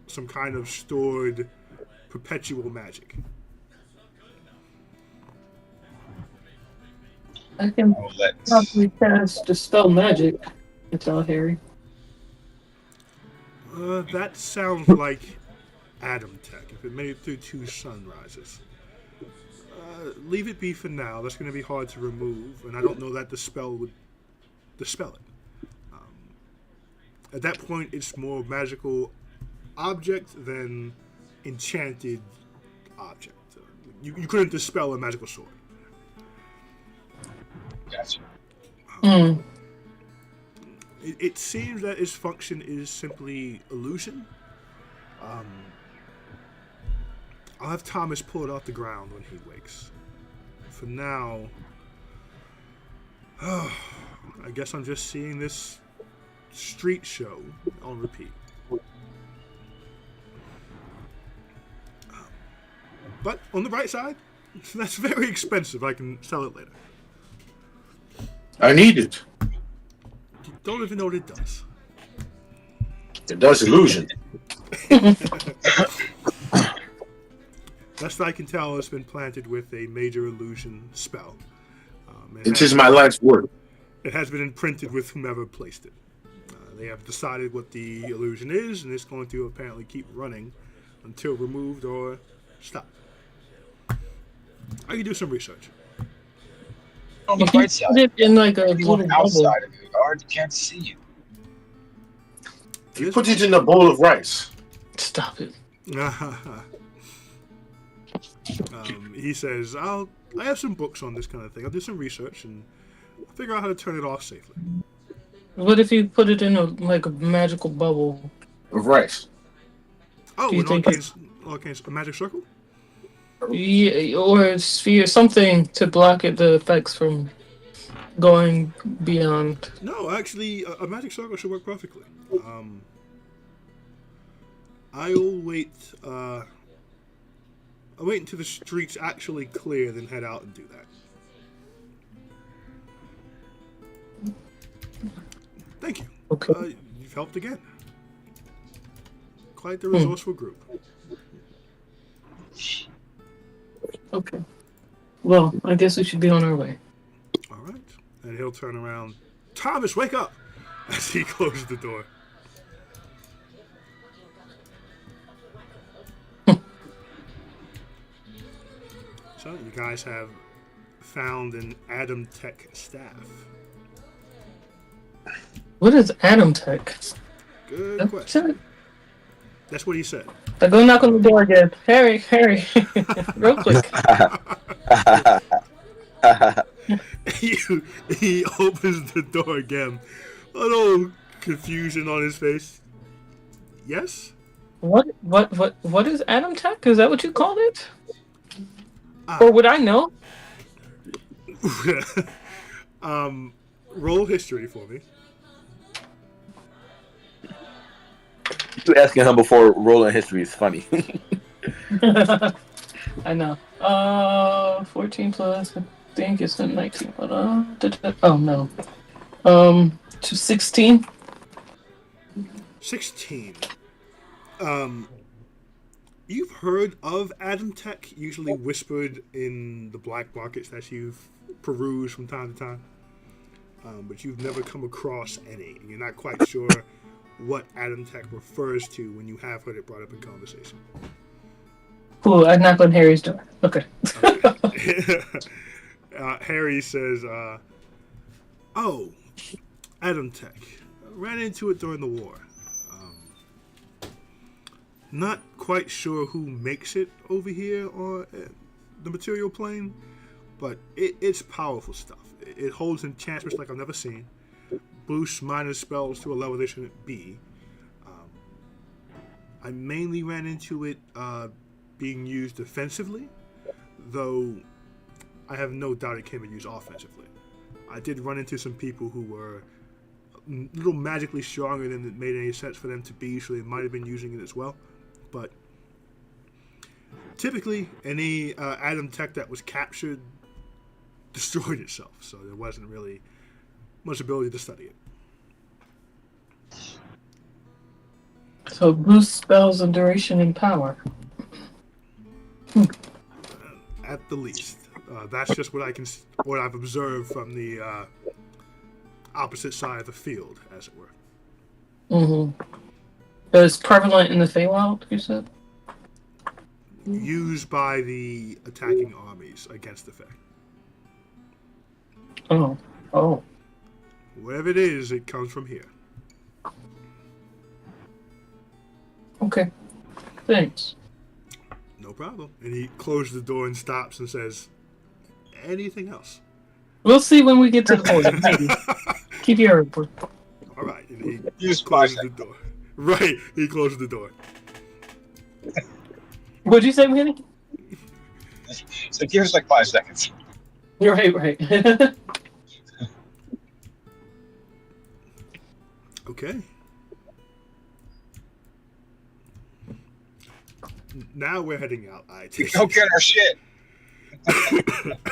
some kind of stored perpetual magic. I can I'll let probably cast Dispel Magic. It's all Harry. That sounds like Adam Tech, if it made it through 2 sunrises. Leave it be for now. That's going to be hard to remove, and I don't know that the spell would dispel it. At that point, it's more magical object than enchanted object. You couldn't dispel a magical sword. Gotcha. It seems that its function is simply illusion. I'll have Thomas pull it off the ground when he wakes. For now, I guess I'm just seeing this street show on repeat. But on the bright side, that's very expensive. I can sell it later. I need it. You don't even know what it does. It does illusion. Best I can tell, it's been planted with a major illusion spell. It is my life's work. It has been imprinted with whomever placed it. They have decided what the illusion is, and it's going to apparently keep running until removed or stopped. I can do some research. On the You can bright side, put it in like a little anyone bubble. outside of the guard can't see you. If you put it in a bowl of rice, Stop it. He says, I have some books on this kind of thing. I'll do some research and figure out how to turn it off safely. What if you put it in a magical bubble? of rice. Oh, Do you an think arcane, a magic circle? Yeah, or a sphere, something to block the effects from going beyond. No, actually, a magic circle should work perfectly. I'll wait. I'll wait until the street's actually clear, then head out and do that. Okay. You've helped again. Quite the resourceful group. Okay. Well, I guess we should be on our way. All right. And he'll turn around. Thomas, wake up! As he closes the door. So you guys have found an Adam Tech staff. What is Adam Tech? Good question. That's what he said. I go knock on the door again. Harry, real quick. He opens the door again. A little confusion on his face. Yes? What is Adam Tech? Is that what you called it? Or would I know? Roll history for me. You asking him before rolling history is funny. I know. 14 plus, I think it's 19. But oh no. 16. 16. You've heard of Adam Tech, usually whispered in the black markets that you've perused from time to time. But you've never come across any. And you're not quite sure what Adam Tech refers to when you have heard it brought up in conversation. Cool, I knock on Harry's door. Okay. Harry says, oh, Adam Tech. Ran into it during the war. Not quite sure who makes it over here on the material plane, but it's powerful stuff. It holds enchantments like I've never seen. Boosts minor spells to a level they shouldn't be. I mainly ran into it being used defensively, though I have no doubt it can be used offensively. I did run into some people who were a little magically stronger than it made any sense for them to be, so they might have been using it as well. But typically, any Adam Tech that was captured destroyed itself, so there wasn't really much ability to study it. So boost spells of duration and power. At the least, that's just what I've observed from the opposite side of the field, as it were. Mm-hmm. It was prevalent in the Feywild, you said? Used by the attacking armies against the Fey. Oh. Whatever it is, it comes from here. Okay. Thanks. No problem. And he closes the door and stops and says, anything else? We'll see when we get to the point. Maybe. Keep your report. All right. And he closes the door. Right. He closes the door. What'd you say, Manny? So give us like 5 seconds. You're right. Okay. Now we're heading out. Go get our shit.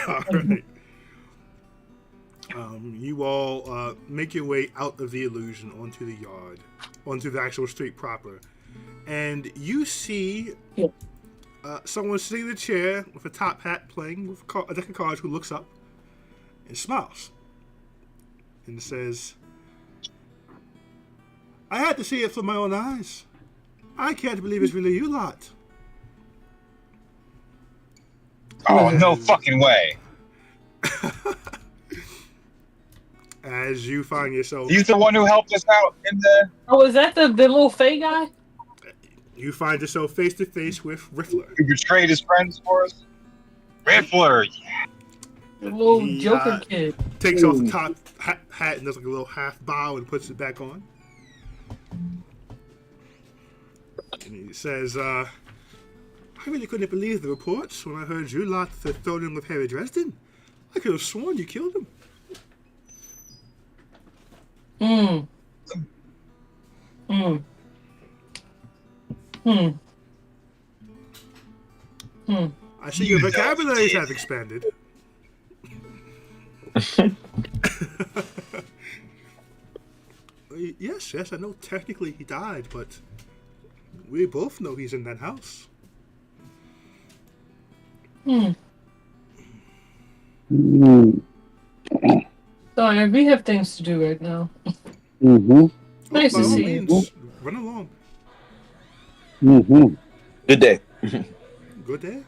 All right. You all make your way out of the illusion onto the yard, onto the actual street proper, and you see someone sitting in a chair with a top hat playing with a deck of cards who looks up and smiles and says, I had to see it with my own eyes. I can't believe it's really you lot. Oh, no fucking way. As you find yourself... He's the one who helped us out in the... Oh, is that the little Fey guy? You find yourself face to face with Riffler. Who betrayed his friends for us? Riffler, yeah. The little Joker kid. Takes off the top hat and does like a little half bow and puts it back on. And he says, I really couldn't believe the reports when I heard you lot had thrown him with Harry Dresden. I could have sworn you killed him. I see your vocabularies have expanded. Yes, I know technically he died, but we both know he's in that house. Sorry, we have things to do right now. Mm-hmm. Nice By to all see means, run along. Mm-hmm. Good day. Good day.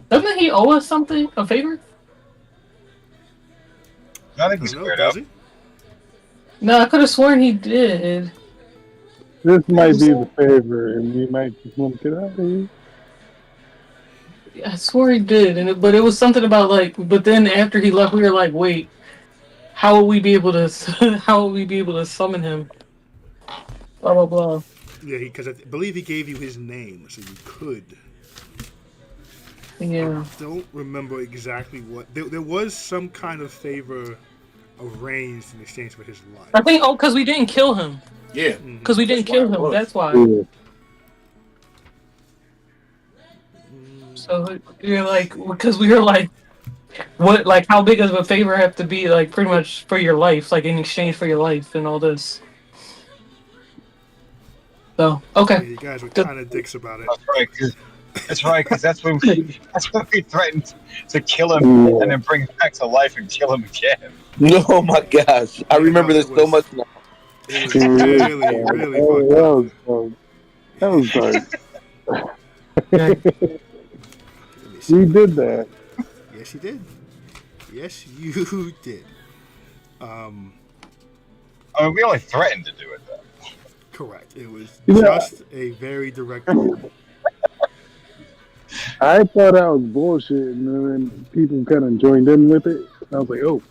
Doesn't he owe us something? A favor? I think I he's don't know, squared up. does he? No, I could have sworn he did. This might be the favor, and we might just want to get out of here. I swore he did, but it was something about like. But then after he left, we were like, "Wait, how will we be able to? How will we be able to summon him?" Blah blah blah. Yeah, because I believe he gave you his name, so you could. Yeah. Don't remember exactly what. There was some kind of favor arranged in exchange for his life. I think because we didn't kill him. Yeah. Because we didn't That's why kill it him. was. That's why. Yeah. So you're like, because we were like, what? Like, how big does a favor have to be? Like, pretty much for your life, like in exchange for your life and all this. So Yeah, okay. you guys were Good. kind of dicks about it. That's right, because that's when we threatened to kill him and then bring him back to life and kill him again. Oh my gosh, I remember this so much now. It was really, really fucked up. That was dark. Let me see. We did that. Yes, you did. Yes, you did. I mean, we only threatened to do it, though. Correct. It was Yeah. just a very direct. I thought I was bullshit, and then people kind of joined in with it. I was like, oh.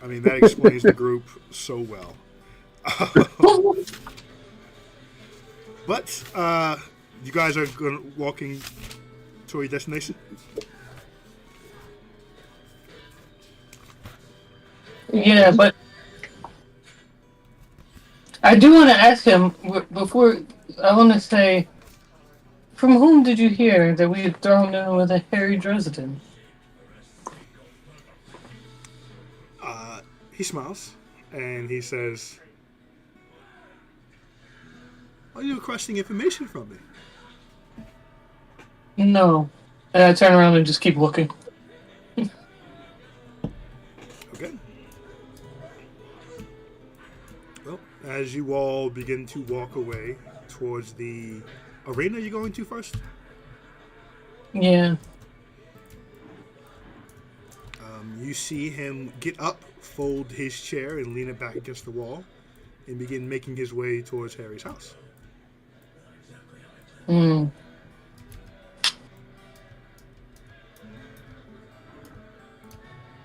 I mean, that explains the group so well. But you guys are walking to your destination. Yeah, but I do want to ask him before. I want to say, from whom did you hear that we had thrown in with a Harry Dresden? He smiles and he says, "Are you requesting information from me?" No. And I turn around and just keep looking. Okay. Well, as you all begin to walk away towards the arena, you're going to first? Yeah. You see him get up, fold his chair, and lean it back against the wall, and begin making his way towards Harry's house. Hmm.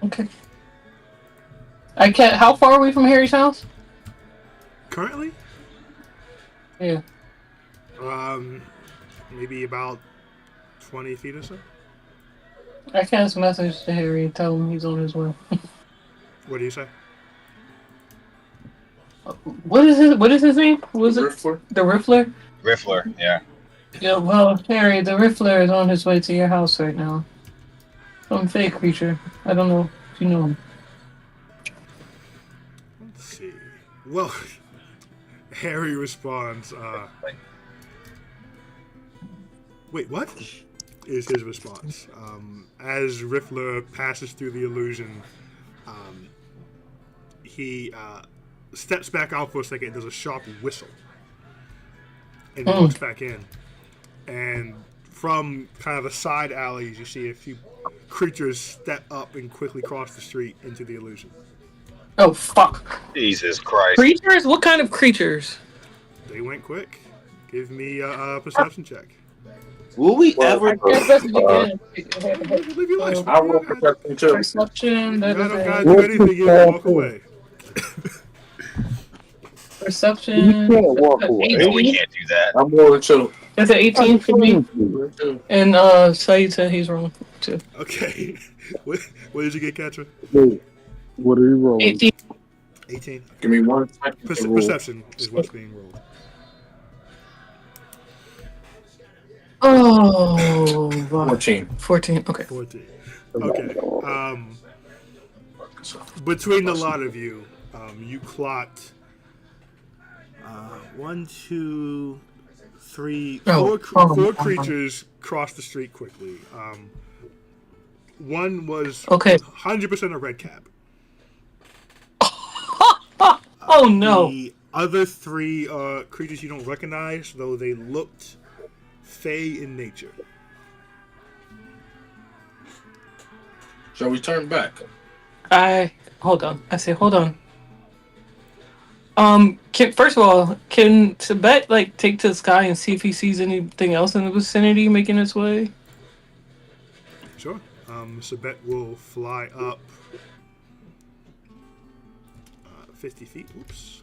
Okay. I can't. How far are we from Harry's house? Currently, Yeah. maybe about 20 feet or so. I cast a message to Harry and tell him he's on his way. What do you say? What is his name? What was it? Riffler? The Riffler? Riffler, yeah. Yeah, well, Harry, the Riffler is on his way to your house right now. Some fake creature. I don't know if you know him. Let's see. Well, Harry responds, wait, what? Is his response. As Riffler passes through the illusion, he steps back out for a second and does a sharp whistle. And walks back in. And from kind of the side alleys, you see a few creatures step up and quickly cross the street into the illusion. Oh, fuck. Jesus Christ. Creatures? What kind of creatures? They went quick. Give me a perception check. Will we ever? I can't message again. Live your life. I will protect him too. Perception. I don't gotta do anything. You walk away. Perception. You can't walk away. No, we can't do that. I'm rolling too. That's an 18 for me. Too. And Saeed said he's wrong too. Okay. What did you get, Katra? Wait, what are you rolling? 18. 18. Give me 1 second. to roll. Perception is what's being rolled. Oh, wow. 14. 14. Okay. 14. Okay. So Between the lot of you, you clocked 1, 2, 3, Oh, four creatures cross the street quickly. One was Okay. 100% a red cap. Oh no. The other 3 are creatures you don't recognize, though they looked fey in nature. shall we turn back? Hold on. I say hold on. First of all, can Tibet like take to the sky and see if he sees anything else in the vicinity making its way? Sure. Sabet will fly up 50 feet. Oops.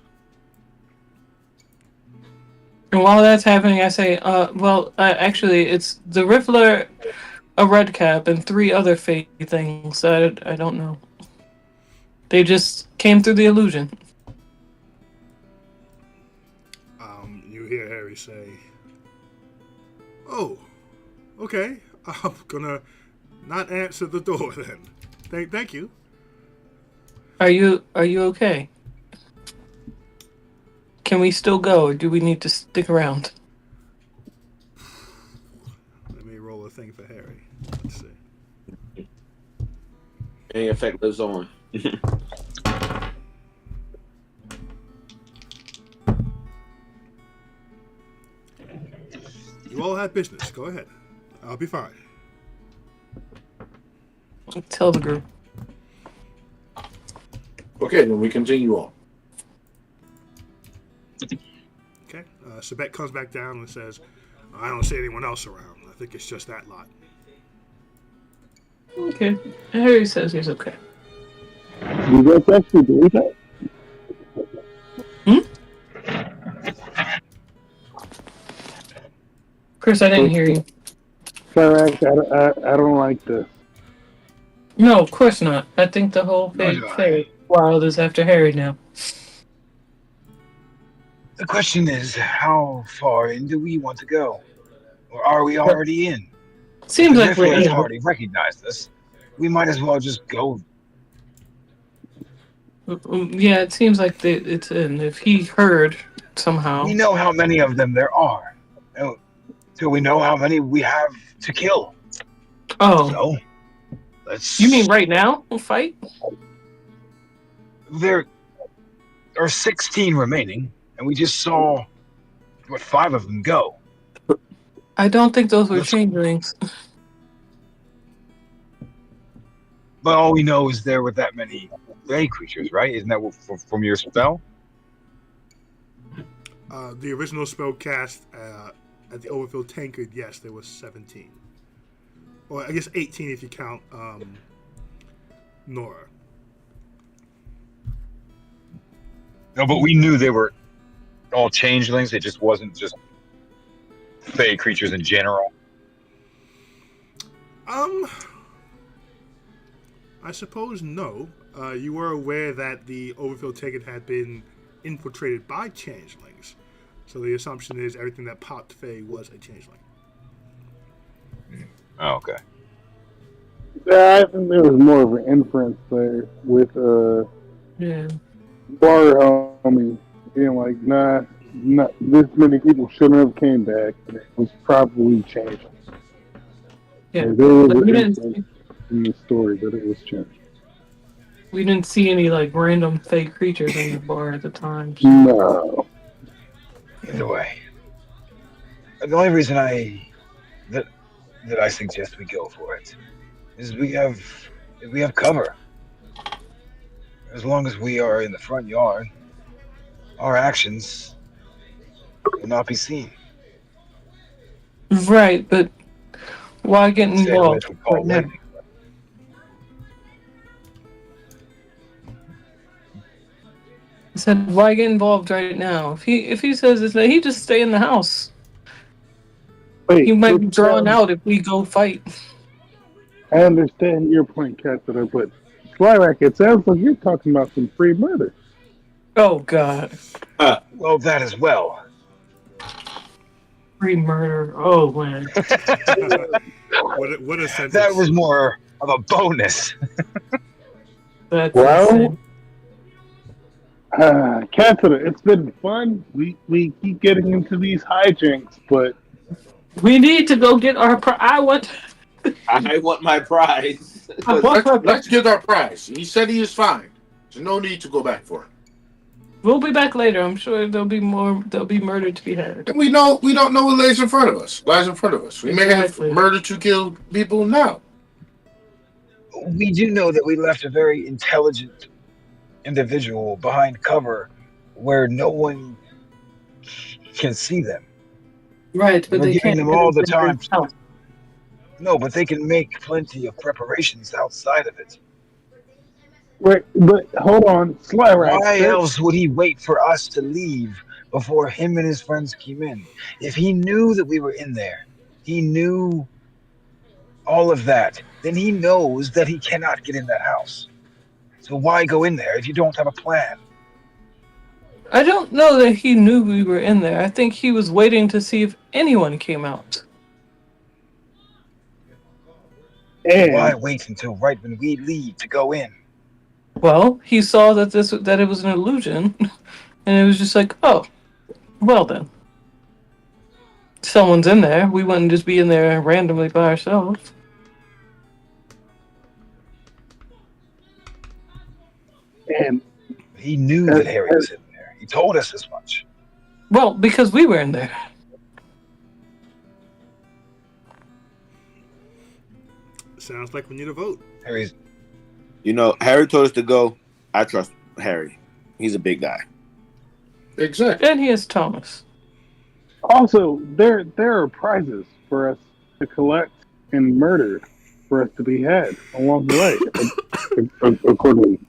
And while that's happening, I say, actually, it's the Riffler, a red cap, and 3 other fake things that I don't know. They just came through the illusion. You hear Harry say, "Oh, okay. I'm gonna not answer the door then. Thank you." Are you okay? Can we still go, or do we need to stick around? Let me roll a thing for Harry. Let's see. Any effect lives on. You all have business. Go ahead. I'll be fine. Tell the group. Okay, then we continue on. Okay. Sabet comes back down and says, "I don't see anyone else around. I think it's just that lot." Okay. Harry says he's okay. You guys actually believe that? Chris, I didn't hear you. Correct. I don't like this. No, of course not. I think the whole No, thing wild is after Harry now. The question is, how far in do we want to go? Or are we already in? Seems The like we're Riffler has in. already recognized us. We might as well just go. Yeah, it seems like it's in. If he heard somehow. We know how many of them there are. So we know how many we have to kill. Oh, So, let's... you mean right now? We'll fight? There are 16 remaining, and we just saw, 5 of them go. I don't think those were changelings. But all we know is there were that many Fey creatures, right? Isn't that from your spell? The original spell cast at the overfilled tankard, yes, there was 17. Or I guess 18 if you count Nora. No, but we knew they were all changelings. It just wasn't just Fey creatures in general. I suppose no. You were aware that the overfilled tankard had been infiltrated by changelings. So the assumption is everything that popped Fey was a changeling. Oh, okay. Yeah, I think there was more of an inference there with Yeah. Bar homie being like, nah, not this many people shouldn't have came back. And it was probably changed. Yeah. Like, there was But an we inference didn't, in the story that it was changed. we didn't see any like random fake creatures in the bar at the time. No. Either way, the only reason that I suggest we go for it is we have cover. As long as we are in the front yard, our actions will not be seen. Right, but why get Say involved? what we call right now? lightning. I said, why get involved right now? If he says it's that he just stay in the house. Wait, He might be let's, drawn out if we go fight. I understand your point, Cassidy, but Slyrack, it sounds like you're talking about some free murder. Oh God, Well, that as well. free murder. Oh man. What a sentence. That was more of a bonus. That's Well, insane. Cassidy, it's been fun. We keep getting into these hijinks, but We need to go get our. I want. I want my prize. I want our. Let's get our prize. He said he is fine. There's no need to go back for it. We'll be back later. I'm sure there'll be more. There'll be murder to be had. And we don't know what lies in front of us. We may have Exactly. murder to kill people now. We do know that we left a very intelligent individual behind cover where no one can see them. Right, but We're they giving can't them get all the into their time. house. No, but they can make plenty of preparations outside of it. wait, but hold on, Slyrax. Why else would he wait for us to leave before him and his friends came in? If he knew that we were in there, he knew all of that, then he knows that he cannot get in that house. So why go in there if you don't have a plan? I don't know that he knew we were in there. I think he was waiting to see if anyone came out. And Why wait until right when we leave to go in? Well, he saw that it was an illusion, and it was just like, oh, well then, someone's in there. We wouldn't just be in there randomly by ourselves. and He knew that Harry was in there. He told us as much. Well, because we were in there. Sounds like we need a vote. Harry's You know, Harry told us to go. I trust Harry. He's a big guy. Exactly. And he is Thomas. also there are prizes for us to collect and murder for us to be had along the way. Accordingly,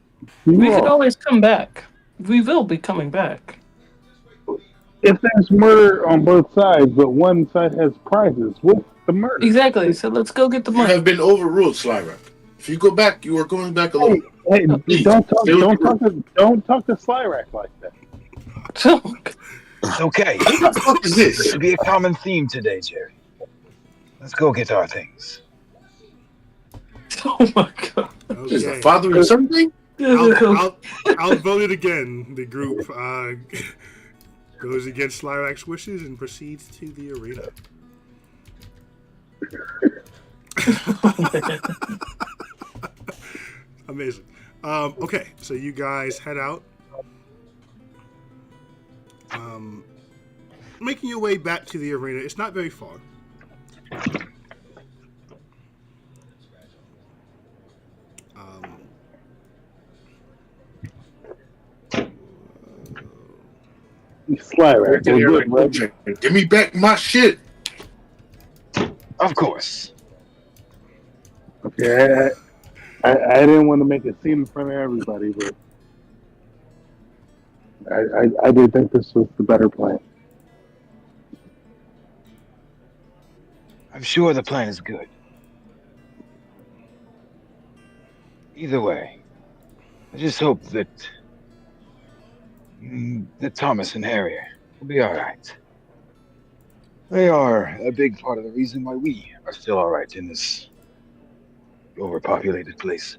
We could always come back. We will be coming back. if there's murder on both sides, but one side has prizes, what's the murder? Exactly. So let's go get the You money. have been overruled, Slyrak. If you go back, you are going back alone. Hey, Please, don't talk to Slyrack like that. It's okay. What the fuck is This this? should be a common theme today, Jerry. Let's go get our things. Oh my god. Is the Okay. father of something? I'll vote it again. The group goes against Slyrak's wishes and proceeds to the arena. Amazing. Okay, so you guys head out. Making your way back to the arena. It's not very far. Slyrack, we're good, right? Give me back my shit. Of course. Okay, I didn't want to make a scene in front of everybody, but I did think this was the better plan. I'm sure the plan is good. Either way, I just hope that Thomas and Harry will be all right. They are a big part of the reason why we are still all right in this overpopulated place.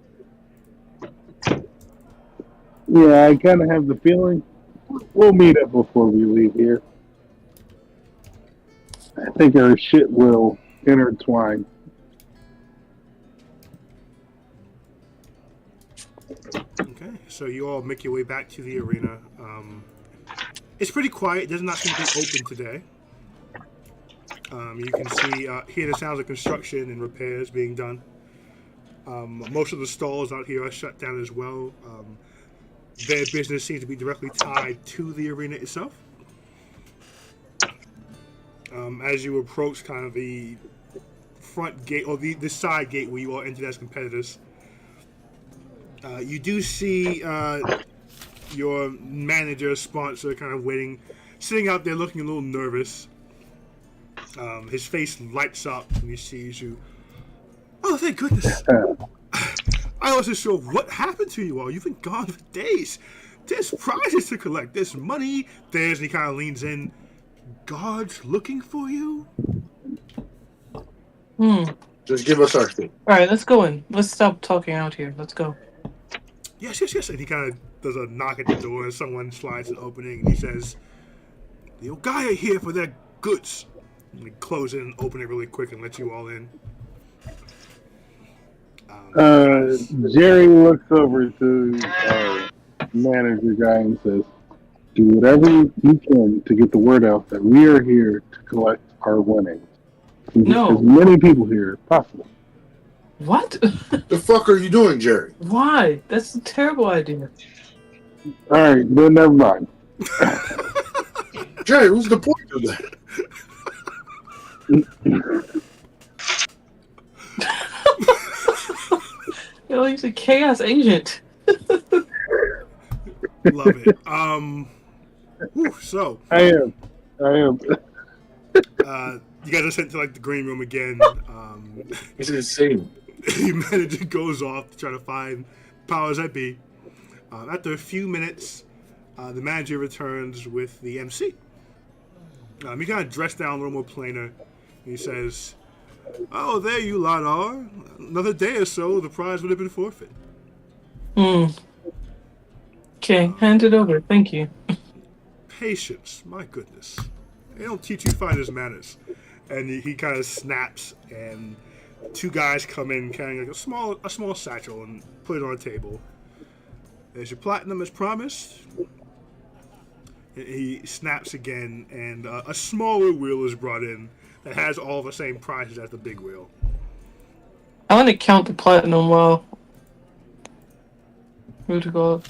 Yeah, I kind of have the feeling we'll meet up before we leave here. I think our shit will intertwine. Okay, so you all make your way back to the arena. It's pretty quiet. It does not seem to be open today. You can hear the sounds of construction and repairs being done. Most of the stalls out here are shut down as well. Their business seems to be directly tied to the arena itself. As you approach kind of the front gate, or the side gate where you all entered as competitors, you do see your manager, sponsor, kind of waiting, sitting out there looking a little nervous. His face lights up when he sees you. Oh, thank goodness. I wasn't sure what happened to you all. You've been gone for days. There's prizes to collect. There's money. And he kind of leans in. Guards looking for you? Just give us our shit. Alright, let's go in. Let's stop talking out here. Let's go. Yes, yes, yes. And he kind of does a knock at the door, and someone slides an opening, and he says, "The Ogaya here for their goods." And he close it and open it really quick and let you all in. Jerry looks over to our manager guy and says, "Do whatever you can to get the word out that we are here to collect our winnings. No. As many people here as possible." What? The fuck are you doing, Jerry? Why? That's a terrible idea. All right, then never mind. Jerry, what's the point of that? Yo, he's a chaos agent. Love it. So I am. you guys are sent to like the green room again. It's insane. Your manager goes off to try to find powers that be. After a few minutes, the manager returns with the MC. He kind of dressed down a little more plainer. He says, "Oh, there you lot are. Another day or so, the prize would have been forfeit." Okay, hand it over. Thank you. Patience, my goodness. They don't teach you finest manners. And he kind of snaps, and two guys come in carrying like a small satchel and put it on a table. "There's your platinum as promised." He snaps again, and a smaller wheel is brought in that has all the same prices as the big wheel. I want to count the platinum while. Who to go?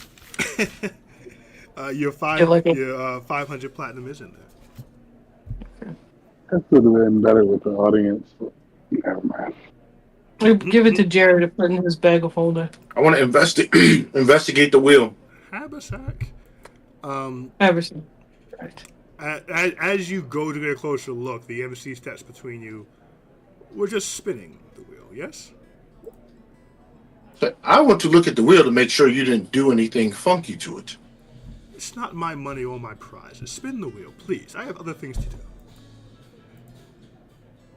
Your 500 platinum is in there. That would have been better with the audience. But never mind. We give it to Jared to put in his bag of holding. I want to investigate the wheel. Habersack. Everson. Right. As you go to get a closer look, the MC steps between you. We're just spinning the wheel, yes? So I want to look at the wheel to make sure you didn't do anything funky to it. It's not my money or my prizes. Spin the wheel, please. I have other things to do.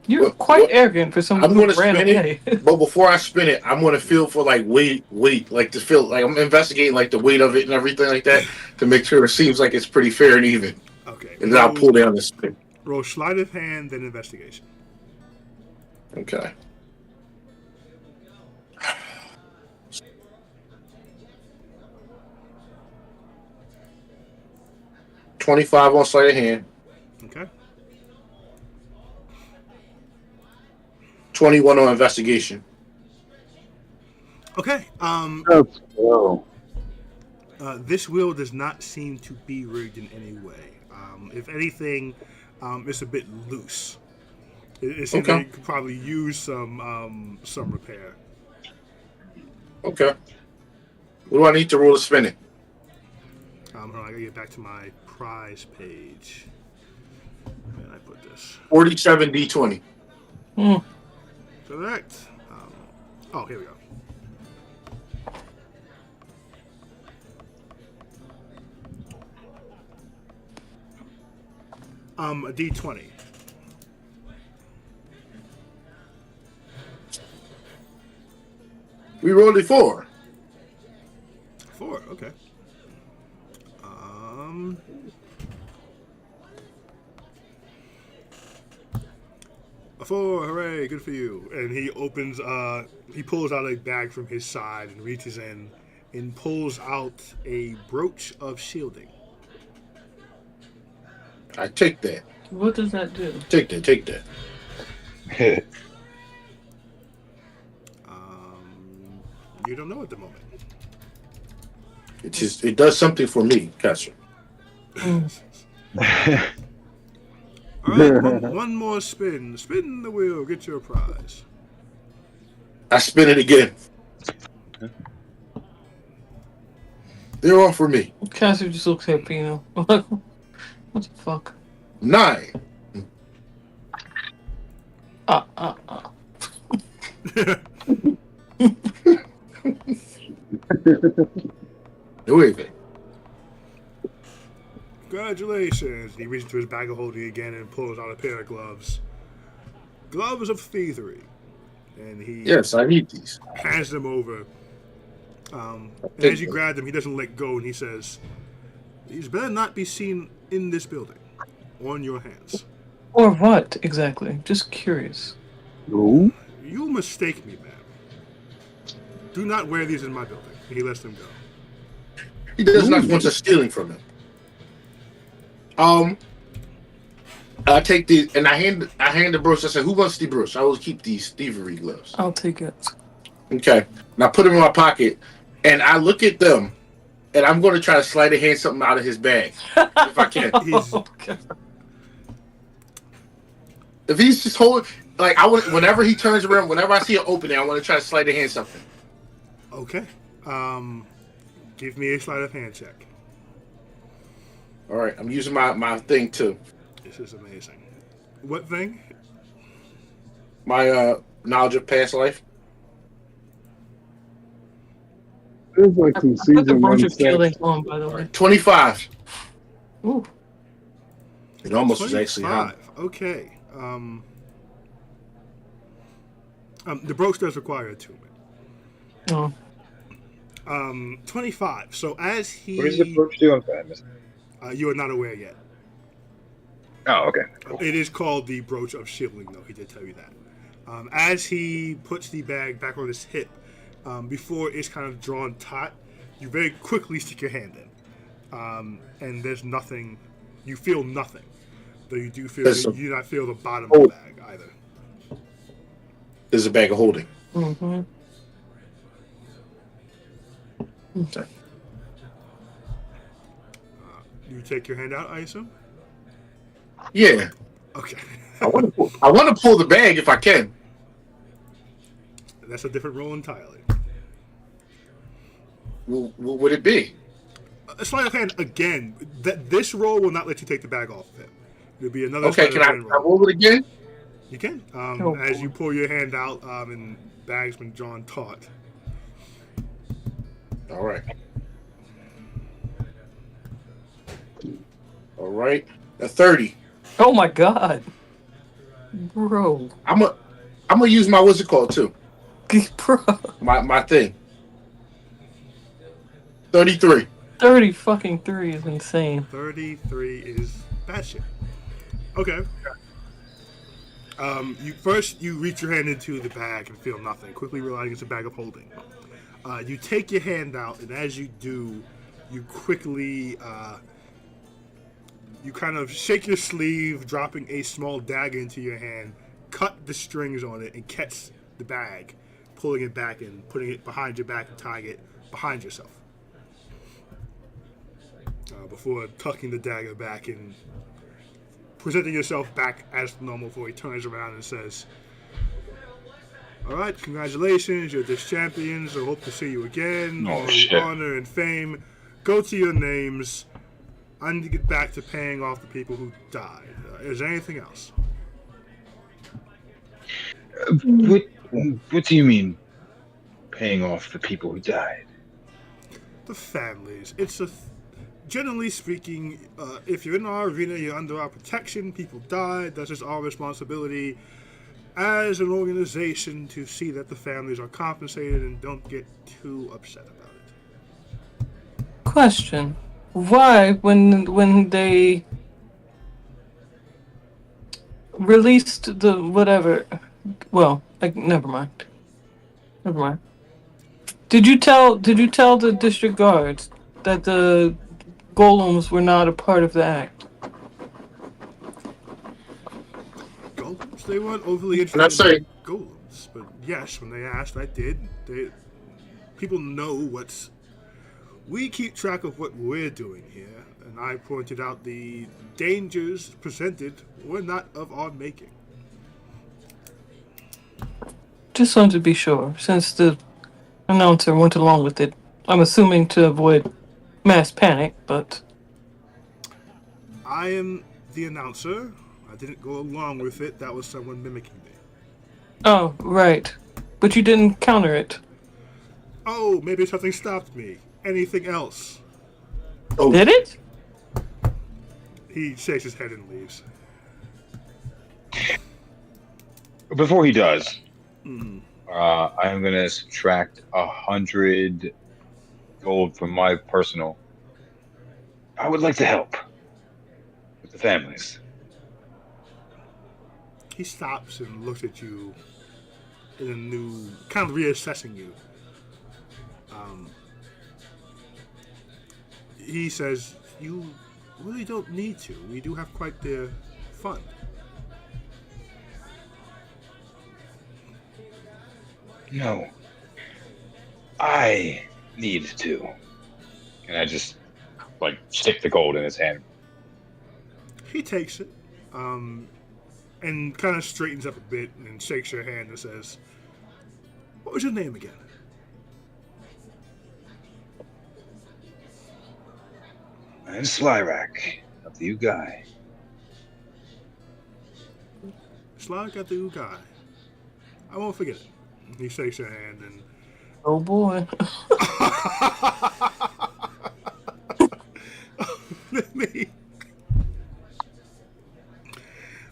You're quite arrogant for someone I'm who going to ran spin away. it, but before I spin it, I'm going to feel for like weight, like to feel like I'm investigating like the weight of it and everything like that to make sure it seems like it's pretty fair and even. Okay. And then I'll pull down the spin. Roll sleight of hand, then investigation. Okay. $25 on sleight of hand. Okay. 21 on investigation. Okay. Let's go. This wheel does not seem to be rigged in any way. If anything, it's a bit loose. It seems like it could probably use some repair. Okay. What do I need to roll to spin it? Hold on, I gotta get back to my prize page. Where did I put this? 47 D20. Correct. Here we go. A D20. We rolled a 4. 4, okay. A 4, hooray, good for you. And he opens, he pulls out a bag from his side and reaches in and pulls out a brooch of shielding. I take that. What does that do? Take that. You don't know at the moment. It does something for me, Catherine. All right, one more spin. Spin the wheel, get your prize. I spin it again. They're all for me. Cassie just looks at Pino. What the fuck? 9. Nueve. Congratulations. He reaches into his bag of holding again and pulls out a pair of gloves. Gloves of thievery. And he Yes, I need these. hands them over. And as you grab them, he doesn't let go, and he says, "These better not be seen in this building. On your hands." Or what exactly? Just curious. Ooh. "You mistake me, ma'am. Do not wear these in my building." And he lets them go. He does not want us stealing from him. I take these and I hand the brooch. I said, "Who wants the brooch? I will keep these thievery gloves." I'll take it. Okay. And I put them in my pocket, and I look at them, and I'm going to try to sleight of hand something out of his bag if I can. If he's just holding, like I want, whenever he turns around, whenever I see an opening, I want to try to sleight of hand something. Okay. Give me a sleight of hand check. All right, I'm using my thing too. This is amazing. What thing? My knowledge of past life. There's like some I put the season brooch one of stuff. shielding on, by the way. 25. Ooh. It almost was actually high. 25. Okay. The brooch does require attunement. Oh. 25. So as he, What does the brooch do? I'm sorry, I missed it. You are not aware yet. Oh, okay. Cool. It is called the brooch of shielding, though. He did tell you that. As he puts the bag back on his hip, before it's kind of drawn taut, you very quickly stick your hand in, and there's nothing. You feel nothing, though you do feel. You do not feel the bottom of the bag either. There's a bag of holding. Mm-hmm. Okay. You take your hand out, I assume. Yeah. Okay. I want to pull the bag if I can. That's a different roll entirely. What would it be? A sleight of hand again. This roll will not let you take the bag off of him. There'll be another. Okay, sleight can of I hand roll it again? You can. Oh, as you pull your hand out, and bag's been drawn taut. All right. All right. A 30. Oh my god. Bro. I'm gonna use my what's it called too. Bro. My thing. 33. 30 fucking 3 is insane. 33 is bad shit. Okay. You reach your hand into the bag and feel nothing. Quickly realizing it's a bag of holding. You take your hand out, and as you do, you quickly you kind of shake your sleeve, dropping a small dagger into your hand, cut the strings on it, and catch the bag, pulling it back and putting it behind your back and tying it behind yourself. Before tucking the dagger back and presenting yourself back as normal before he turns around and says, "All right, congratulations, you're this champions. I hope to see you again. Oh, All shit. honor and fame. Go to your names. I need to get back to paying off the people who died. Is there anything else?" What do you mean, paying off the people who died? The families. Generally speaking, if you're in our arena, you're under our protection. People died. That's just our responsibility as an organization to see that the families are compensated and don't get too upset about it. Question. Why, when they released the whatever, well, never mind. Did you tell the district guards that the golems were not a part of the act? Golems? They weren't overly And I interested say, in golems, but yes, when they asked, I did. People know what's. We keep track of what we're doing here, and I pointed out the dangers presented were not of our making. Just wanted to be sure, since the announcer went along with it. I'm assuming to avoid mass panic, but I am the announcer. I didn't go along with it. That was someone mimicking me. oh, right. But you didn't counter it. Oh, maybe something stopped me. Anything else? oh, Did it? He shakes his head and leaves. Before he does, Mm. I am going to subtract 100 gold from my personal. I would like to help with the families. He stops and looks at you in a new, kind of reassessing you. He says, "You really don't need to. We do have quite the fund." No. I need to. And I just like stick the gold in his hand. He takes it, and kind of straightens up a bit and shakes your hand and says, "What was your name again?" I'm Slyrak, not the guy. Sly got the guy. I won't forget it. He shakes your hand and. Oh boy.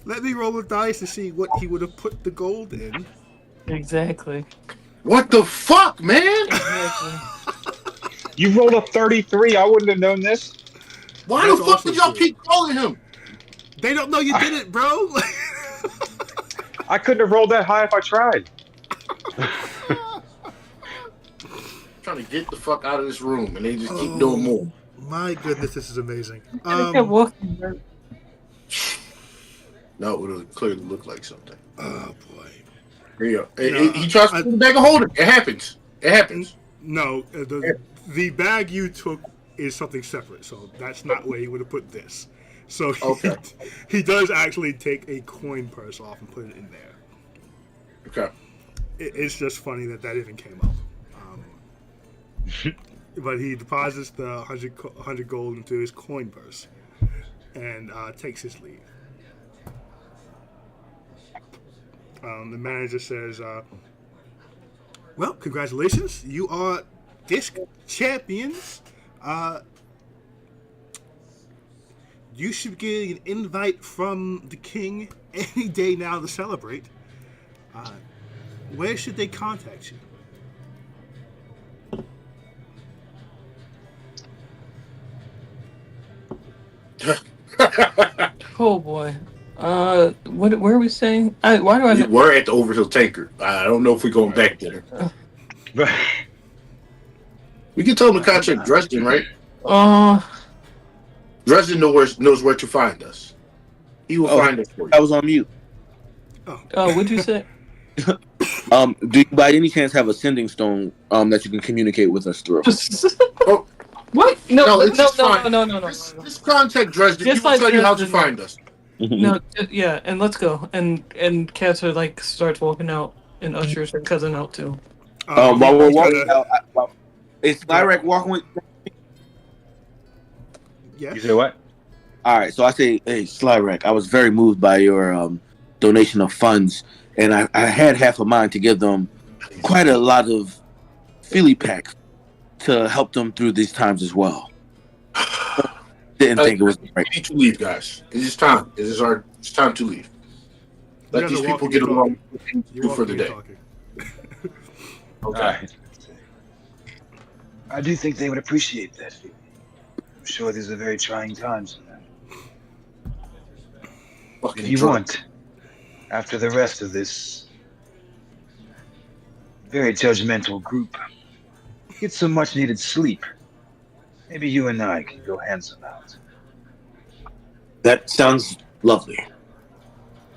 Let me roll the dice to see what he would have put the gold in. Exactly. What the fuck, man? Exactly. You rolled a 33. I wouldn't have known this. Why That's the fuck also did y'all true. keep calling him? They don't know you did it, bro. I couldn't have rolled that high if I tried. Trying to get the fuck out of this room, and they just keep doing more. My goodness, this is amazing. I kept walking. No, it would have clearly looked like something. Oh boy. Yeah, No, he tries to put the bag and hold it. It happens. It happens. No, the bag you took is something separate, so that's not where he would have put this. So Okay. he does actually take a coin purse off and put it in there. Okay. It's just funny that even came up. But he deposits the 100 gold into his coin purse and takes his leave. The manager says, "Well, congratulations. You are disc champions. You should get an invite from the king any day now to celebrate. Where should they contact you?" Oh boy. Where are we staying? Why do I know? We're at the Overhill Tanker. I don't know if we're going back there. We can tell them to contact Dresden, right? Dresden knows where to find us. He will find us for you. I was on mute. What'd you say? Do you by any chance have a sending stone that you can communicate with us through? Oh, What? No, No, no, it's just fine. no. Just contact Dresden. Just He will like tell you how to Dresden. find us. No, yeah, and let's go. And Katza like starts walking out and ushers her cousin out too. While we're he's walking gonna- out, is Slyrek walking with? Yes. You say what? All right, so I say, hey, Slyrek, I was very moved by your donation of funds, and I had half a mind to give them quite a lot of Philly packs to help them through these times as well. Didn't think it was We right. need to leave, guys. It is time. It's time to leave. Let You guys these are people walking get and along talking. You're for the walking and day. talking. Okay. I do think they would appreciate that. I'm sure these are very trying times for them. Fucking If you drunk. want, after the rest of this very judgmental group, get some much needed sleep. Maybe you and I can go handsome out. That sounds lovely.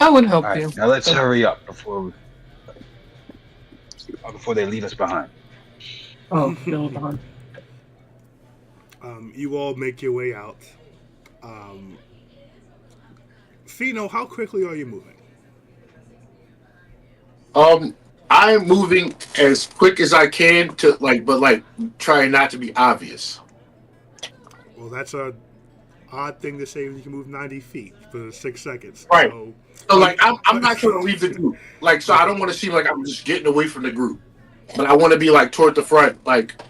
I would help All you. right, now let's hurry up before they leave us behind. Oh, no. You all make your way out. Fino, how quickly are you moving? I'm moving as quick as I can to but trying not to be obvious. Well, that's a odd thing to say when you can move 90 feet for 6 seconds. Right. So, So I'm not trying to leave the group. So I don't want to seem like I'm just getting away from the group. But I want to be toward the front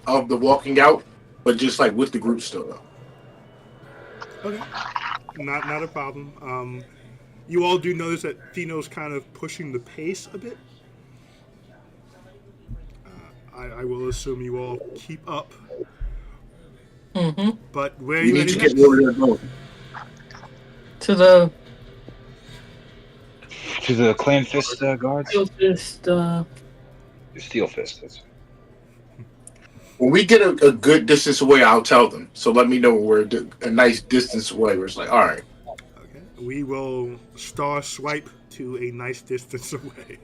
of the walking out, but just with the group still though. okay. Not a problem. You all do notice that Fino's kind of pushing the pace a bit. I will assume you all keep up. Mm-hmm. But where are We you need to heading get where next? we're going. To the To the Clan Fist guards? just The Steel Fist. When we get a good distance away, I'll tell them. So let me know when we're a nice distance away. Where it's like, all right, Okay. We will star swipe to a nice distance away.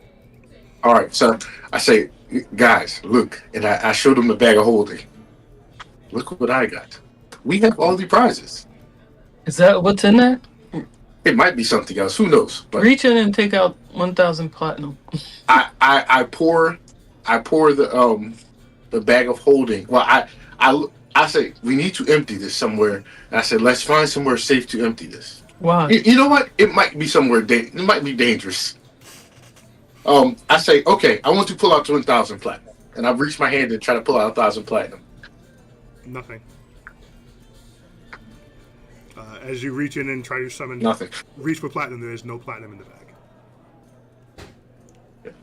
all right. So I say, guys, look, and I showed them the bag of holding. Look what I got. We have all the prizes. is that what's in there? It might be something else. Who knows? But Reach in and take out 1,000 platinum. I pour the bag of holding. Well, I say we need to empty this somewhere. And I said let's find somewhere safe to empty this. Why? You know what? It might be somewhere. It might be dangerous. I say okay. I want to pull out 1,000 platinum, and I reach my hand and try to pull out 1,000 platinum. Nothing. As you reach in and try to summon, Nothing. reach for platinum. There is no platinum in the bag.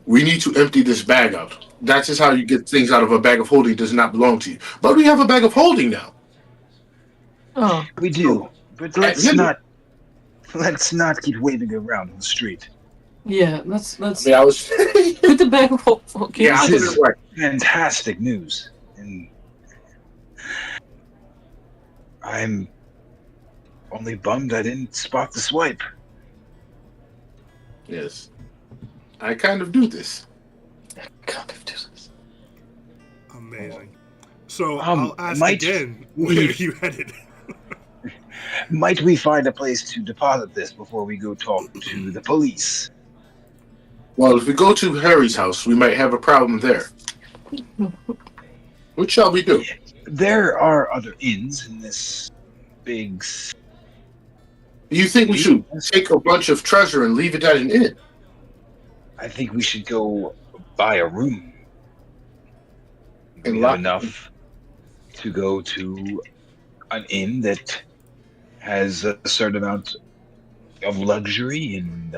We need to empty this bag out. That's just how you get things out of a bag of holding. Does not belong to you. But we have a bag of holding now. Oh, We do, but let's yeah. not keep waving it around on the street. yeah. Let's I mean, I was. put the bag of hope. Yeah, I This put is it right. fantastic news, and I'm only bummed I didn't spot the swipe. Yes, I kind of do this. God, if this is- Amazing. So Um, I'll ask might again. we- Where are you headed? Might we find a place to deposit this before we go talk to the police? Well, if we go to Harry's house, we might have a problem there. What shall we do? There are other inns in this big. Do you think we should take a bunch of treasure and leave it at an inn? I think we should go buy a room. And We lock- have enough to go to an inn that has a certain amount of luxury and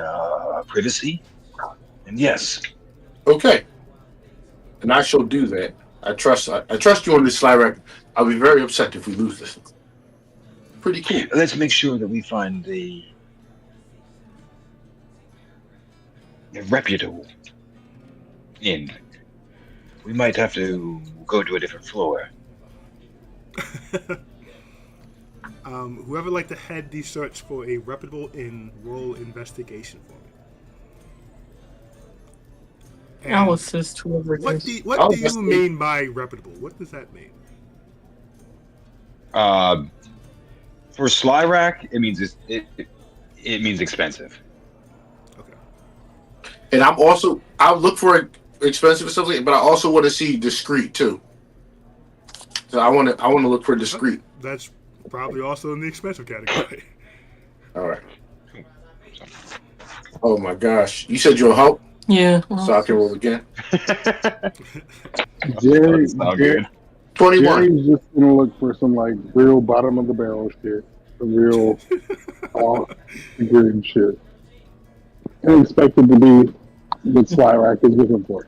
privacy. And yes, Okay. And I shall do that. I trust you on this, Slyrack. I'll be very upset if we lose this. Pretty cool. let's make sure that we find a reputable inn. We might have to go to a different floor. Whoever would like to head the search for a reputable inn, roll investigation for me. I'll And assist whoever it what is. do you investigate. mean by reputable? What does that mean? For Slyrack, it means it means expensive. Okay. And I'll look for expensive stuff, but I also want to see discreet too. So I want to look for discreet. That's probably also in the expensive category. All right. Oh my gosh! You said you'll help, Yeah. so I can roll again. Jerry, That's not good. 21. Jerry's just gonna look for some like real bottom of the barrel shit, some real good shit, and expect it to be what Slyrack is looking for.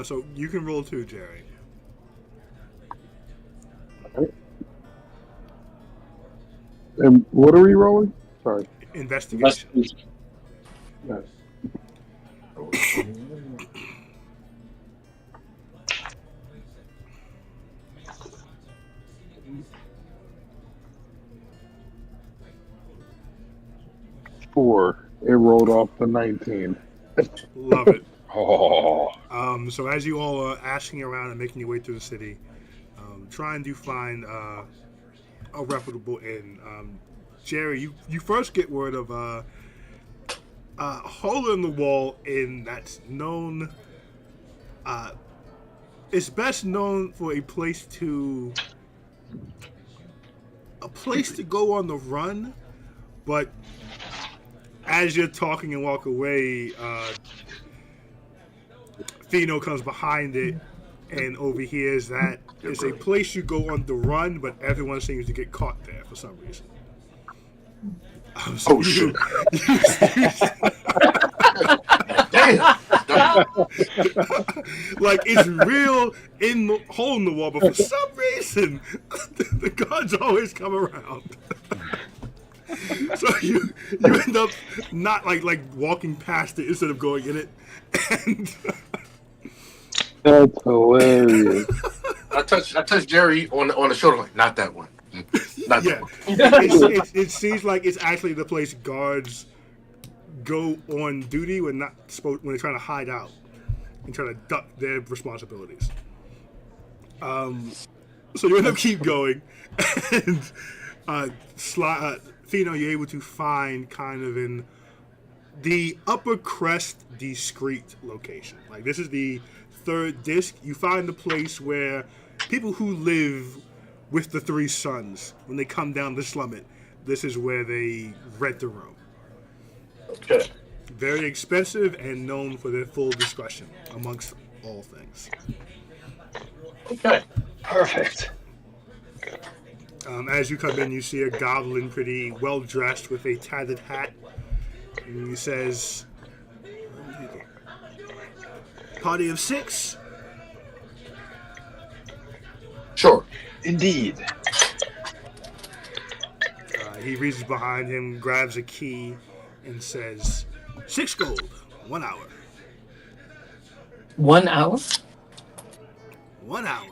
So you can roll too, Jerry. And what are we rolling? Sorry. Investigation. Yes. Four. It rolled off the 19. Love it. Oh, So as you all are asking around and making your way through the city, trying to find a reputable inn. Jerry, you first get word of a hole in the wall inn that's known. It's best known for a place to go on the run, but as you're talking and walk away, Fino comes behind it and overhears that it's a place you go on the run, but everyone seems to get caught there for some reason. Oh shit! Damn! Like it's real in the hole in the wall, but for some reason, the guards always come around. So you end up not like walking past it instead of going in it, and That's hilarious. I touched Jerry on the shoulder, like, not that one. Not yeah, that one. it seems like it's actually the place guards go on duty when they're trying to hide out and trying to duck their responsibilities. So you end up keep going, and Fino, you're able to find kind of in the upper crest discrete location. Like this is the third disc. You find the place where people who live with the three sons, when they come down to Slummet, this is where they rent the room. Okay. Very expensive and known for their full discretion, amongst all things. Okay. Perfect. As you come in, you see a goblin pretty well dressed with a tattered hat. And he says, "Party of 6? Sure. Indeed. He reaches behind him, grabs a key, and says, 6 gold, 1 hour. 1 hour? 1 hour.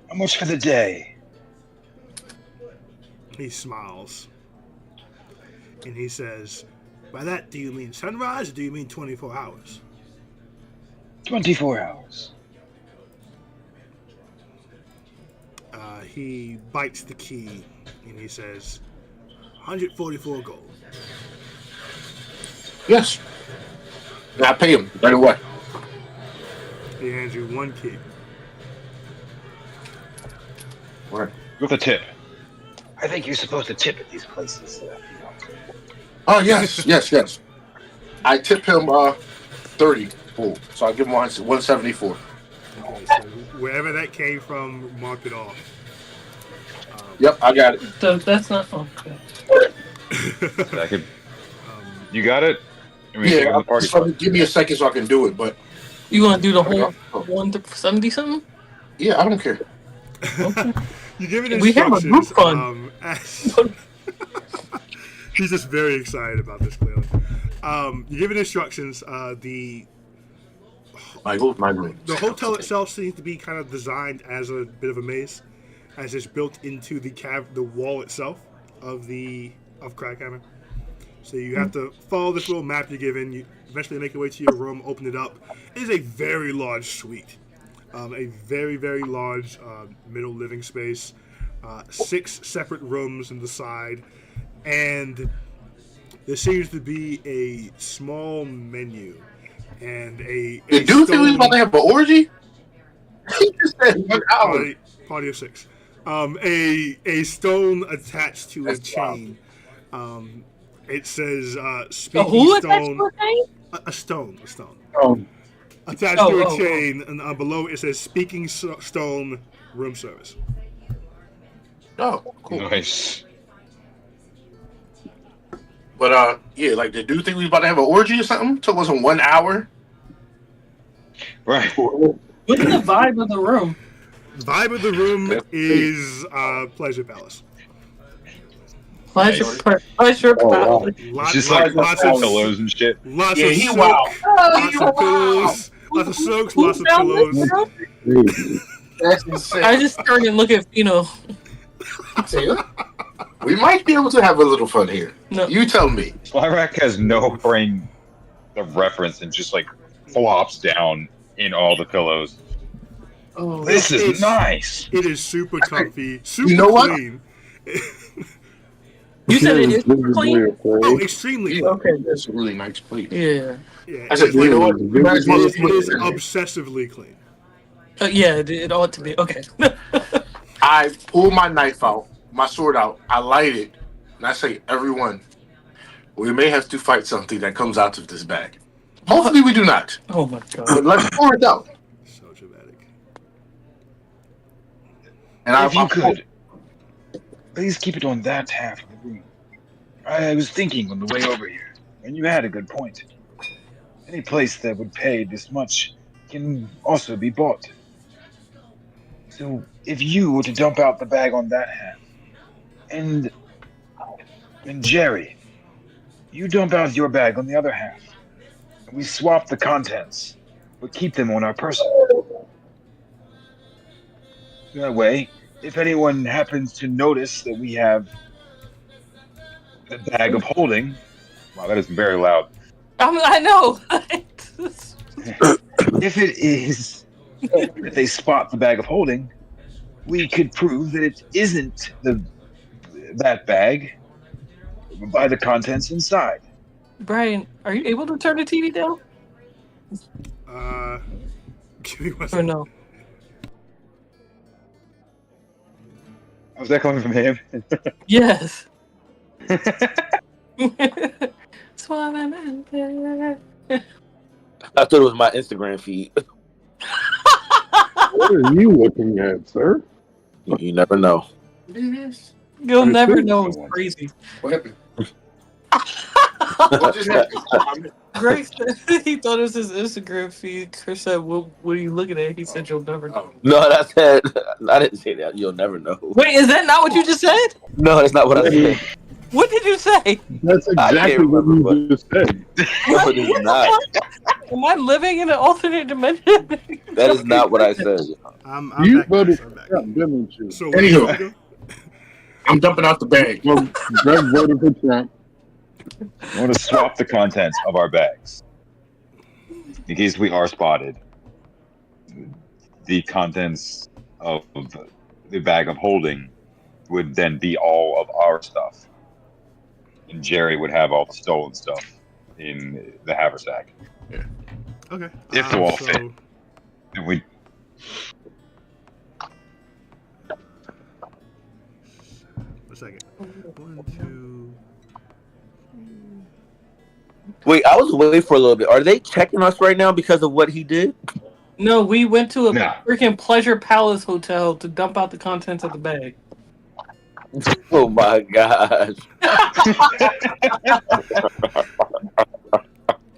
How much for the day? He smiles. And he says, by that, do you mean sunrise or do you mean 24 hours? 24 hours. He bites the key and he says, 144 gold. Yes. And I pay him right away. He hands you 1 key. Right. With a tip. I think you're supposed to tip at these places. Oh yes, yes. I tip him 30 full, so I give him 174. Okay, so wherever that came from, mark it off. Yep, I got it. So that's not okay. That could. You got it. I mean, Yeah, the party. so give me a second so I can do it, but You want to do the whole 170 something? yeah, I don't care. Okay. You give it We have a group instructions. fund. He's just very excited about this, clearly. You give it instructions. The My room. The hotel itself seems to be kind of designed as a bit of a maze, as it's built into the wall itself of Crackhammer. So you have to follow this little map you're given. You eventually make your way to your room, open it up. It is a very large suite, a very, very large middle living space. 6 separate rooms in the side, and there seems to be a small menu and a The dude think we was about to have an orgy? He just said 1 hour. Party of 6. A stone attached to That's a chain. It says So speaking who attached stone. to a thing? A stone. Oh, Attached to a Oh. chain, and below it says speaking stone room service. Oh, cool. Nice. But yeah, like the dude think we was about to have an orgy or something? Took us in 1 hour. Right. What's the vibe of the room? Vibe of the room is Pleasure Palace. Pleasure, Nice. pleasure Oh, wow. palace. Lots, It's just like lots all of pillows and shit. lots Yeah, of he silk, wow. lots of pillows, lots of silks, Who lots of found this pillows. room? crazy. That's insane. I just started looking at We might be able to have a little fun here. No. You tell me. Slyrak has no frame of reference and just like flops down in all the pillows. Oh, This is nice. It is super comfy, super You know what? clean. you said it is Visibly clean? afraid. Oh, extremely clean. Okay. That's a really nice place. Yeah. Yeah, I said, you know what? You might as well it just put is it in. obsessively clean. Yeah, it ought to be. Okay. I pull my knife out, my sword out, I light it, and I say, everyone, we may have to fight something that comes out of this bag. Hopefully we do not. Oh my god. But let's pour it out. So dramatic. And If you could, please keep it on that half of the room. I was thinking on the way over here, and you had a good point. any place that would pay this much can also be bought. So if you were to dump out the bag on that half, and Jerry, you dump out your bag on the other half, and we swap the contents, but keep them on our person. That way, if anyone happens to notice that we have the bag of holding, Wow, that is very loud. I know. if it is, if they spot the bag of holding, we could prove that it isn't that bag by the contents inside. Brian, are you able to turn the TV down? Give me one Or second. no? Was that coming from him? Yes. That's why I'm in there. I thought it was my Instagram feed. What are you looking at, sir? You never know. You'll never know. It's crazy. What happened? What just happened? Grace said he thought it was his Instagram feed. Chris said, what are you looking at? He said, you'll never know. No, that's it. I didn't say that. You'll never know. Wait, is that not what you just said? No, that's not what I said. What did you say? That's exactly what remember, you just said. No, it is not. Am I living in an alternate dimension? That is not what I said. I'm You back. voted I'm back. Trump, didn't you? So Anywho. I'm dumping out the bag. Well, Greg voted for Trump. I want to swap the contents of our bags in case we are spotted. The contents of the bag of holding would then be all of our stuff, and Jerry would have all the stolen stuff in the haversack. Okay. If the wall fit. And we A second. 1, 2. Wait, I was away for a little bit. Are they checking us right now because of what he did? No, we went to a No. freaking Pleasure Palace hotel to dump out the contents of the bag. Oh my gosh.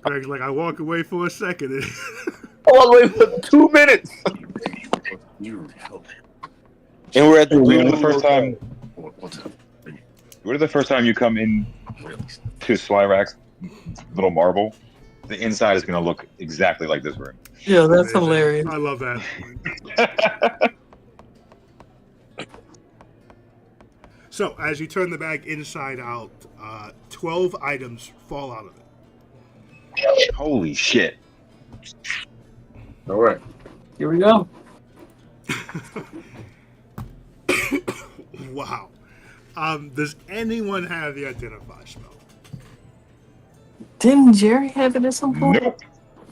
Greg's like, I walk away for a second. I was away for 2 minutes. And we're at the When was the first time? What's up? What is the first time you come in to Slyrack's little marble? The inside is going to look exactly like this room. Yeah, that's hilarious. I love that. So, as you turn the bag inside out, 12 items fall out of it. Holy shit! All right. Here we go. Wow. Does anyone have the identify spell? Didn't Jerry have it at some point? Nope.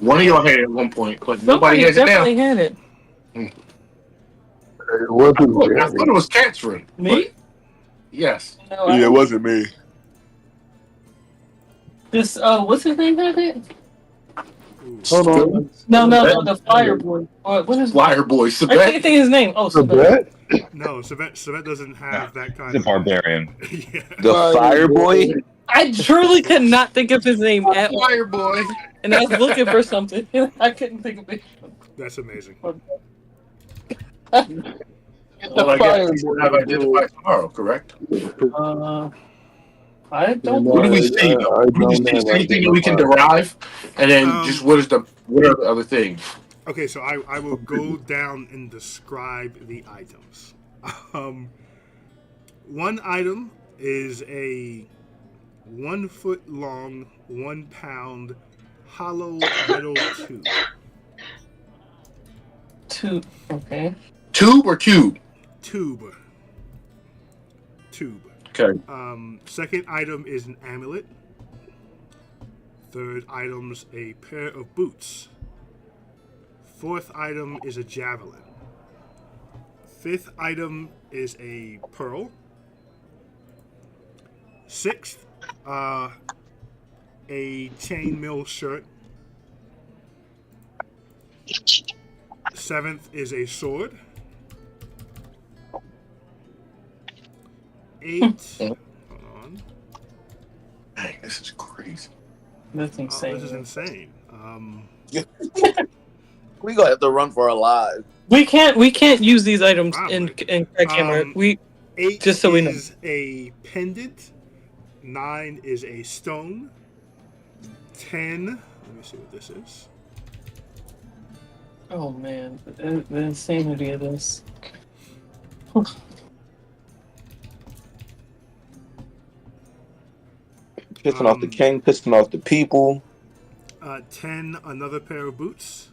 One of y'all had it at one point, but nobody has it now. definitely had it. It wasn't Look, I Jerry. thought it was Catherine. Me? Yes. No, I- it wasn't me. This what's his name had it? Hold on. No, the Fire Boy. What is Flyer boy, I Sabet. can't think of his name. Oh, The Sabet. bet? No, Savet doesn't have that kind He's a of... barbarian. Yeah. The Fire Boy? I truly could not think of his name at all. Flyer boy. And I was looking for something. I couldn't think of it. That's amazing. Well, I guess we have identified tomorrow, correct? I don't What do we see, though? We just see anything that we can derive, and then just what are the other things? Okay, so I will go down and describe the items. One item is a 1 foot long, 1 pound hollow metal tube. Two. Okay. Tube or cube? Tube. Okay. Second item is an amulet. Third item's a pair of boots. Fourth item is a javelin. Fifth item is a pearl. Sixth, a chainmail shirt. Seventh is a sword. 8. Hold on. Dang, this is crazy. That's Oh, insane. this is insane. We gonna have to run for our lives. We can't use these items in Probably. camera. 8 Just so we know. is a pendant. 9 is a stone. 10. Let me see what this is. Oh man, the insanity of this. Pissing off the king, pissing off the people. 10, another pair of boots.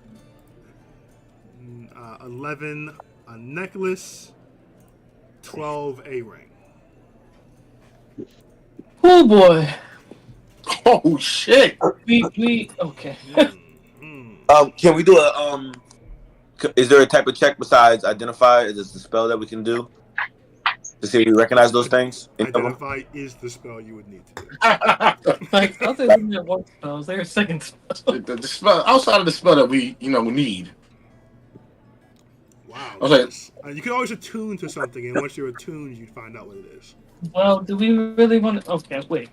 11, a necklace. 12, a ring. Oh boy. Oh shit! We okay. Can we do a is there a type of check besides identify? Is this a spell that we can do to see if we recognize those things? Identify is the spell you would need to do. Like other than that one spell, is there a second spell? The spell outside of the spell that we need. Wow. Okay. You can always attune to something, and once you're attuned, you find out what it is. Well, do we really want to? Okay, wait.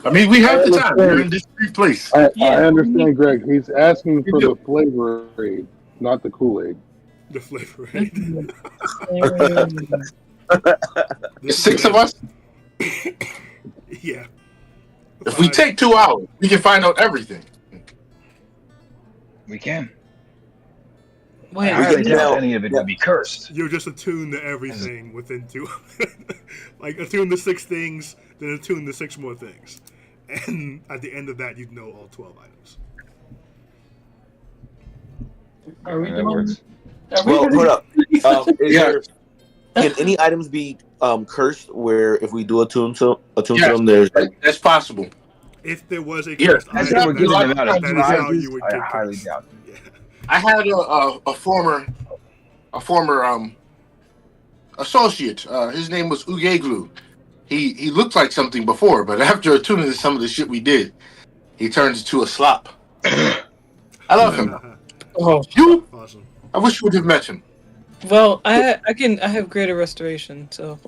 I mean, we have the time. We're in this free place. I understand, Greg. He's asking for the flavor aid, not the Kool-Aid. The flavor aid. There's 6 of us. Yeah. If we take 2 hours, we can find out everything. We can. Wait, I highly doubt any of it would be cursed. You're just attuned to everything within 2. Like attune to 6 things, then attune to 6 more things, and at the end of that, you'd know all 12 items. are we That doing? works. Well, hold up. Can any items be cursed? Where if we do attune to them, there's That's possible. If there was a Yeah, cursed That's item, what we're giving them out as that is how prizes. you would I get highly cursed. doubt. Yeah. I had a former associate. His name was Ugeglu. He looked like something before, but after attuning to some of the shit we did, he turned into a slop. I love him. Oh, You? Awesome. I wish you would have met him. well, I have greater restoration, so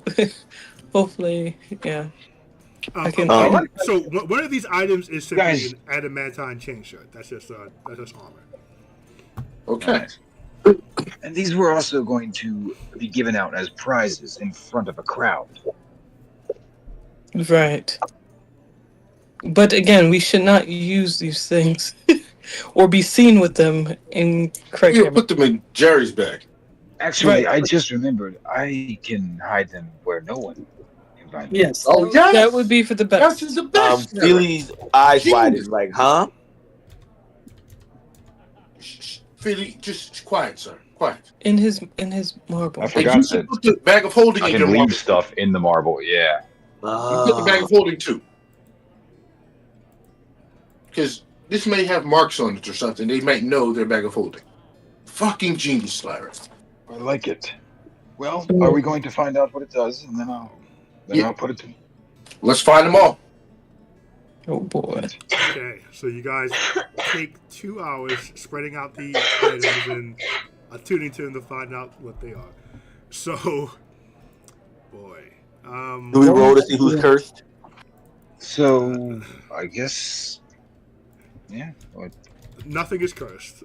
hopefully, yeah. I can. So one of these items is simply Guys. an adamantine chain shirt. That's just armor. Okay. And these were also going to be given out as prizes in front of a crowd. Right. But again, we should not use these things or be seen with them in Craig. We'll put them in Jerry's bag. Actually, Right. I just remembered I can hide them where no one can find them. Yes. Oh, yes. That would be for the best. That's the best. Philly's eyes wide is like, huh? Philly, just quiet, sir. Quiet. In his marble. I And forgot you that should put the bag of holding I in can your leave marble. stuff in the marble. Yeah. You put the bag of holding too. Because this may have marks on it or something. They might know their bag of holding. Fucking genius, Larry. I like it. Well, are we going to find out what it does, and then I'll put it to. Let's find them all. Oh boy. Okay, so you guys take 2 hours spreading out the items and attuning to them to find out what they are. So, boy. Do we roll to see who's cursed? So, I guess. Yeah. Nothing is cursed.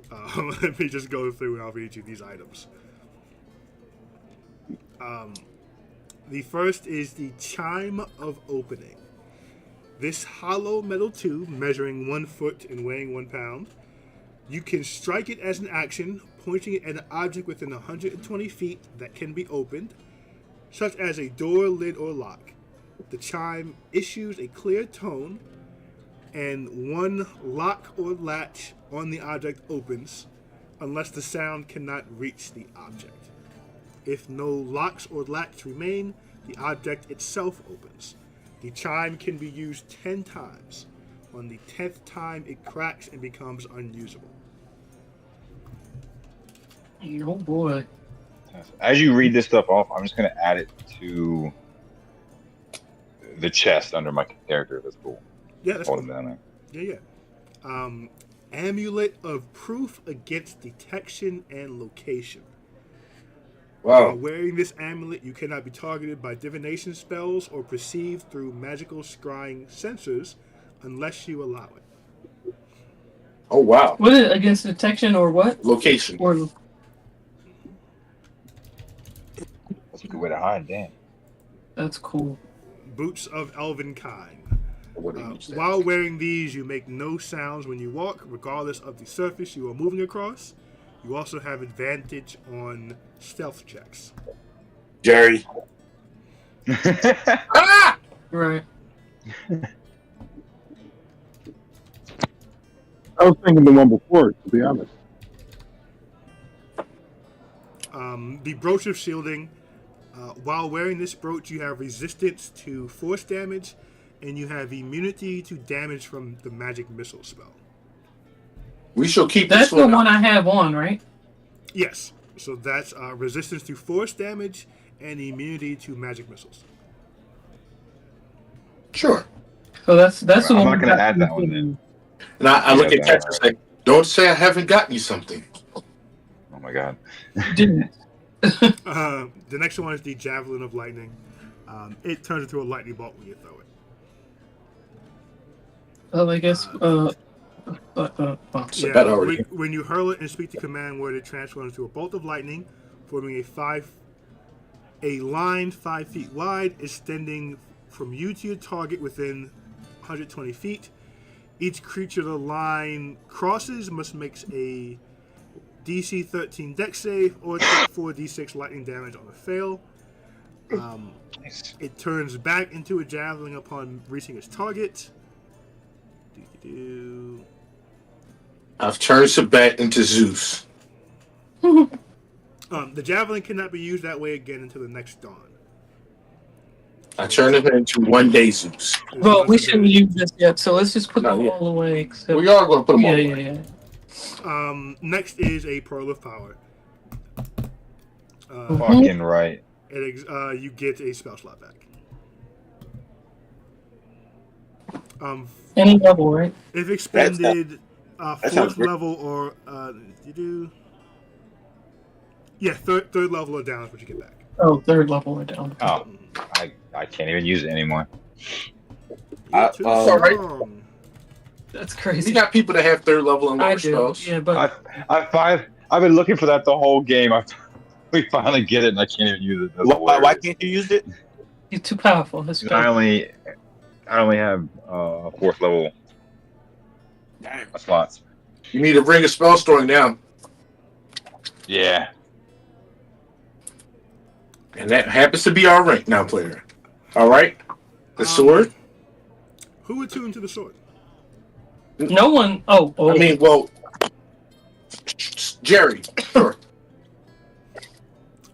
Let me just go through and I'll read you these items. The first is the Chime of Opening. This hollow metal tube, measuring 1 foot and weighing 1 pound, you can strike it as an action, pointing it at an object within 120 feet that can be opened, such as a door, lid, or lock. The chime issues a clear tone, and 1 lock or latch on the object opens, unless the sound cannot reach the object. If no locks or latch remain, the object itself opens. The chime can be used 10 times. On the 10th time, it cracks and becomes unusable. Oh boy. As you read this stuff off, I'm just going to add it to the chest under my character. That's cool. Yeah, that's Hold cool. them down there. Yeah. Amulet of Proof Against Detection and Location. Wow. Wearing this amulet, you cannot be targeted by divination spells or perceived through magical scrying sensors unless you allow it. Oh wow. What is it, against detection or what? Location. Or That's a good way to hide. Damn. that's cool. Boots of elven kind. What do you use that? While wearing these, you make no sounds when you walk, regardless of the surface you are moving across. You also have advantage on stealth checks. Jerry. Ah! Right. I was thinking the one before, to be honest. The brooch of shielding. While wearing this brooch, you have resistance to force damage, and you have immunity to damage from the magic missile spell. We shall keep That's this the one. one I have on, right? Yes, so that's resistance to force damage and immunity to magic missiles. Sure. So that's the I'm one. not going to add that one in. And I look Yeah, at Catch and say, "Don't say I haven't gotten you something." Oh my god. Didn't. The next one is the Javelin of Lightning. It turns into a lightning bolt when you throw it. Well, I guess. So that already. When you hurl it and speak the command word, it transforms into a bolt of lightning, forming a line 5 feet wide, extending from you to your target within 120 feet. Each creature the line crosses must make a DC 13 Dex save or take 4d6 lightning damage on a fail. Nice. It turns back into a javelin upon reaching its target. I've turned Sabat into Zeus. The javelin cannot be used that way again until the next dawn. I turned him into one day Zeus. Well, we shouldn't use this yet, so let's just put Not them yet. all away. Except... We are going to put them yeah, all yeah, away. yeah. Next is a Pearl of Power. Fucking right. You get a spell slot back. Any level, right? If expended, sounds fourth great. level or third level or down is what you get back. Oh, third level or down. Oh, I can't even use it anymore. You're too all right. strong. That's You crazy. got people that have third level and I lower do. spells. Yeah, but I've been looking for that the whole game. We finally get it, and I can't even use it. That's Why hilarious. can't you use it? he's too powerful. His I spell. only have fourth level slots. You need to bring a spell storing down. Yeah. And that happens to be our rank now, player. All right? The sword? Who attuned to the sword? No one. Oh, I mean, well, Jerry. Sure.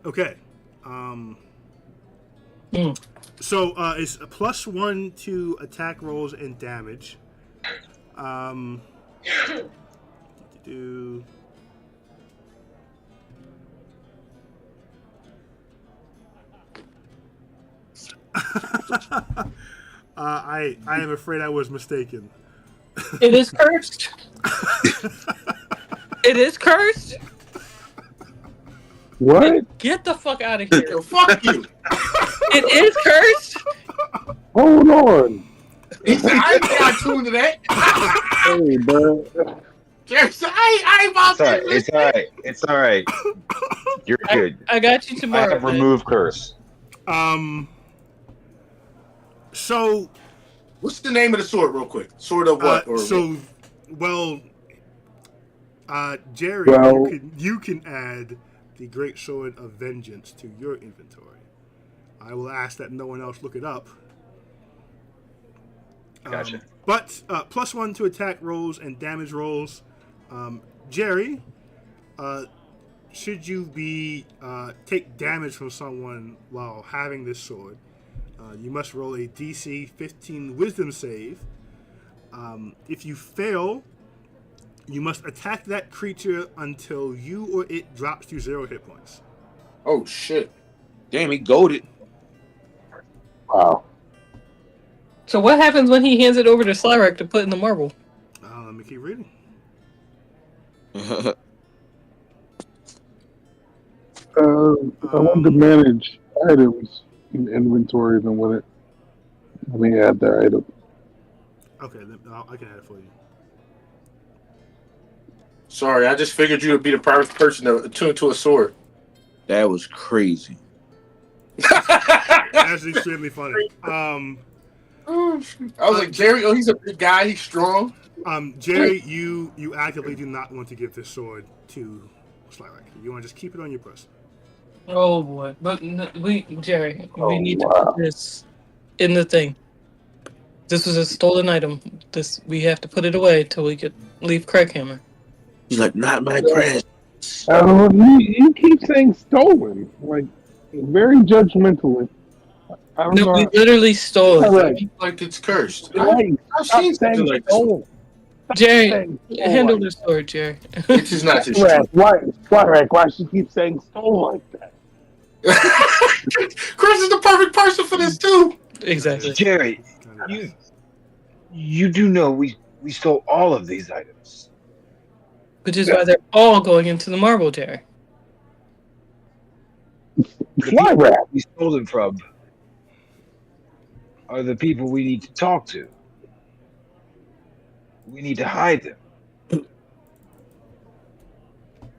Okay. So it's a +1 to attack rolls and damage. I am afraid I was mistaken. it is cursed. It is cursed. What? Get the fuck out of here. Yo, fuck you. It is cursed. Hold on. He said, I ain't got tuned to that. Hey, bro. Jerry said, I ain't about It's to. alright. It's alright. You're good. I got you I tomorrow. have removed curse. So What's the name of the sword, real quick? Sword of what? Jerry, Well- you can add the Great Sword of Vengeance to your inventory. I will ask that no one else look it up. Gotcha. But +1 to attack rolls and damage rolls. Jerry, should you take damage from someone while having this sword, you must roll a DC 15 Wisdom save. If you fail, you must attack that creature until you or it drops to 0 hit points. Oh, shit. Damn, he goaded. Wow. So what happens when he hands it over to Slyrek to put in the marble? Let me keep reading. I want to manage items in inventory than when it. Let me add that item. Okay, then I can add it for you. Sorry, I just figured you would be the perfect person to attune to a sword. That was crazy. That's extremely funny. I was like, Jerry, oh, he's a big guy. He's strong. Jerry, you actively do not want to give this sword to Slyrak. You want to just keep it on your person. Oh boy, but Jerry, we need to wow. put this in the thing. This was a stolen item. We have to put it away till we could leave Craighammer. He's like, not my press. You keep saying stolen, like very judgmentally. I don't No, know. we literally stole it. Right. Like it's cursed. Hey, I've stop seen something saying like this. stolen. Jerry, Saying stolen. handle the sword, Jerry. It is not his Right. Why she keep saying stolen like that? Chris is the perfect person for this too. Exactly. Jerry, you do know we stole all of these items. Which is why they're all going into the marble, Jerry. Fly rat. We stole them from are the people we need to talk to. We need to hide them.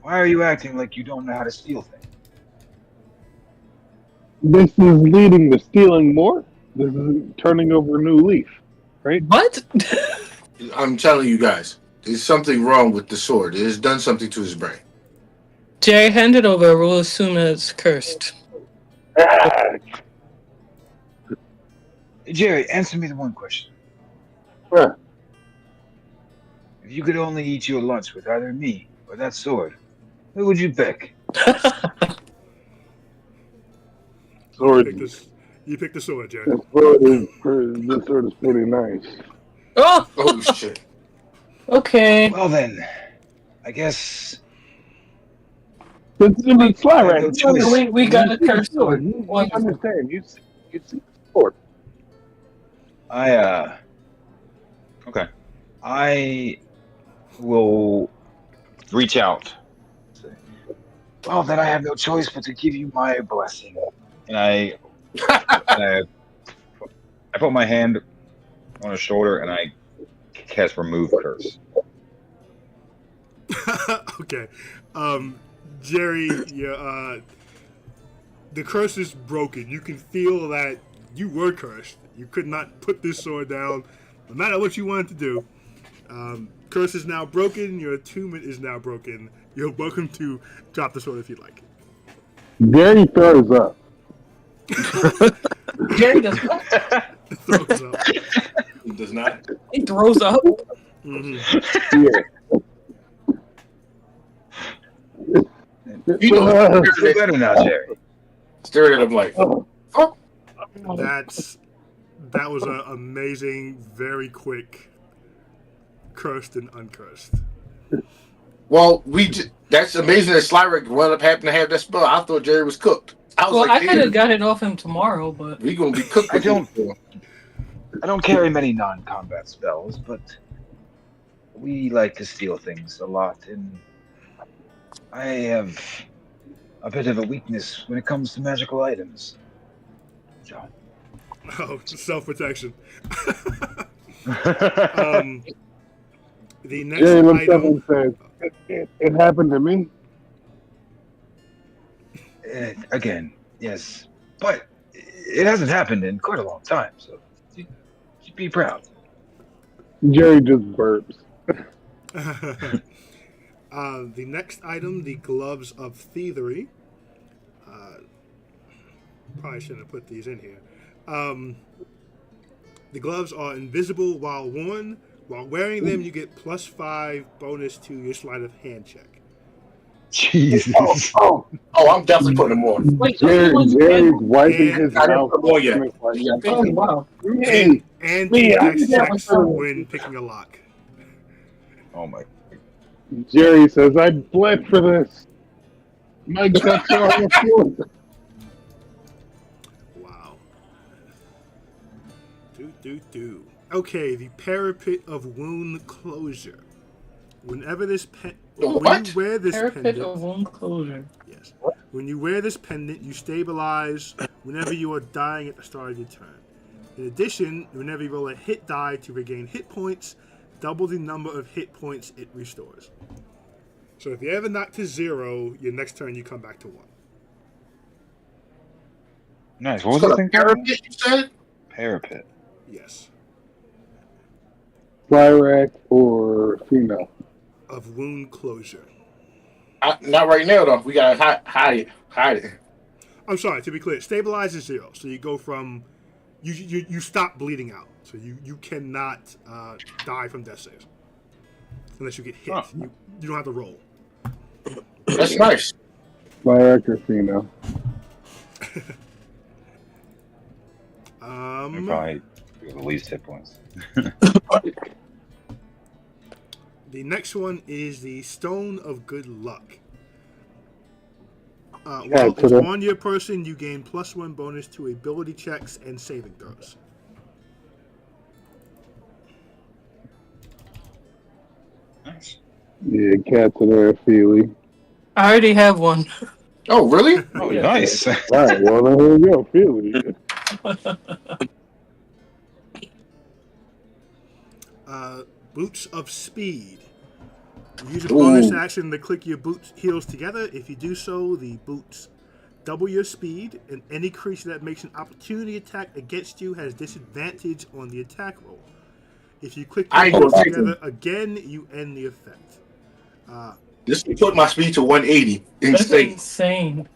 Why are you acting like you don't know how to steal things? This is leading to stealing more. This is turning over a new leaf, right? What? I'm telling you guys, there's something wrong with the sword. It has done something to his brain. Jerry, hand it over. We'll assume that it's cursed. Jerry, answer me the one question. Sure. If you could only eat your lunch with either me or that sword, who would you pick? Sword. You pick the sword, Jerry. This sword is pretty nice. Oh, Oh shit! okay. Well then, I guess It's Fly rat. no choice. We got a cursed sword. You Wonderful. understand? You see the sword. Okay. I will reach out. Well, then I have no choice but to give you my blessing. And I put my hand on his shoulder and I cast Remove Curse. Okay. Jerry, the curse is broken. You can feel that you were cursed. You could not put this sword down, no matter what you wanted to do. Curse is now broken. Your attunement is now broken. You're welcome to drop the sword if you'd like. Gary throws up. Jerry does what? Throws up. He does not. He throws up. Mhm. You know, You feel better now, Jerry. staring at him like, That was an amazing, very quick, cursed and uncursed. well, that's amazing that Slyrick wound up having to have that spell. I thought Jerry was cooked. I was Well, like, I could have "Dude, got it off him tomorrow, but we gonna be cooked. I don't carry many non-combat spells, but we like to steal things a lot, and I have a bit of a weakness when it comes to magical items. So, Oh, self-protection. The next Jerry looks up item. and says, it happened to me. again, yes, but it hasn't happened in quite a long time, so you be proud. Jerry just burps. The next item, the gloves of thievery. Probably shouldn't have put these in here. The gloves are invisible while worn. While wearing them, you get +5 bonus to your sleight of hand check. Jesus. Oh, I'm definitely putting him on. wait, Jerry's wiping and- his I didn't mouth. put him on yet. Oh wow! Hey, And Me, two I dex did that checks one. when picking a lock. Oh my. Jerry says, I bled for this. My guts are on the floor. Wow. Do. Okay, the parapet of wound closure. Whenever this The when what? you wear this Parapet pendant, of wound closure. yes. When you wear this pendant, you stabilize whenever you are dying at the start of your turn. In addition, whenever you roll a hit die to regain hit points, double the number of hit points it restores. So if you ever knock to 0, your next turn you come back to 1. Nice. What was So the the thing called? parapet, you said? Parapet. Yes. Fly rack or female? Of wound closure. Not right now, though. We gotta hide it. I'm sorry, to be clear, stabilize is 0. So you go from you stop bleeding out. So you cannot die from death saves. Unless you get hit. Huh. You don't have to roll. That's nice. Fly rack or female? Probably the least hit points. The next one is the Stone of Good Luck. While it's on your person, you gain +1 bonus to ability checks and saving throws. Nice. Yeah, cats are there, Feely. I already have one. Oh, really? Oh, Yeah. nice. All right, well, then here we go, Feely. Boots of Speed. Use a bonus action to click your boots heels together. If you do so, the boots double your speed, and any creature that makes an opportunity attack against you has disadvantage on the attack roll. If you click your heels together again, you end the effect. This will put my speed to 180. That's Insane. insane.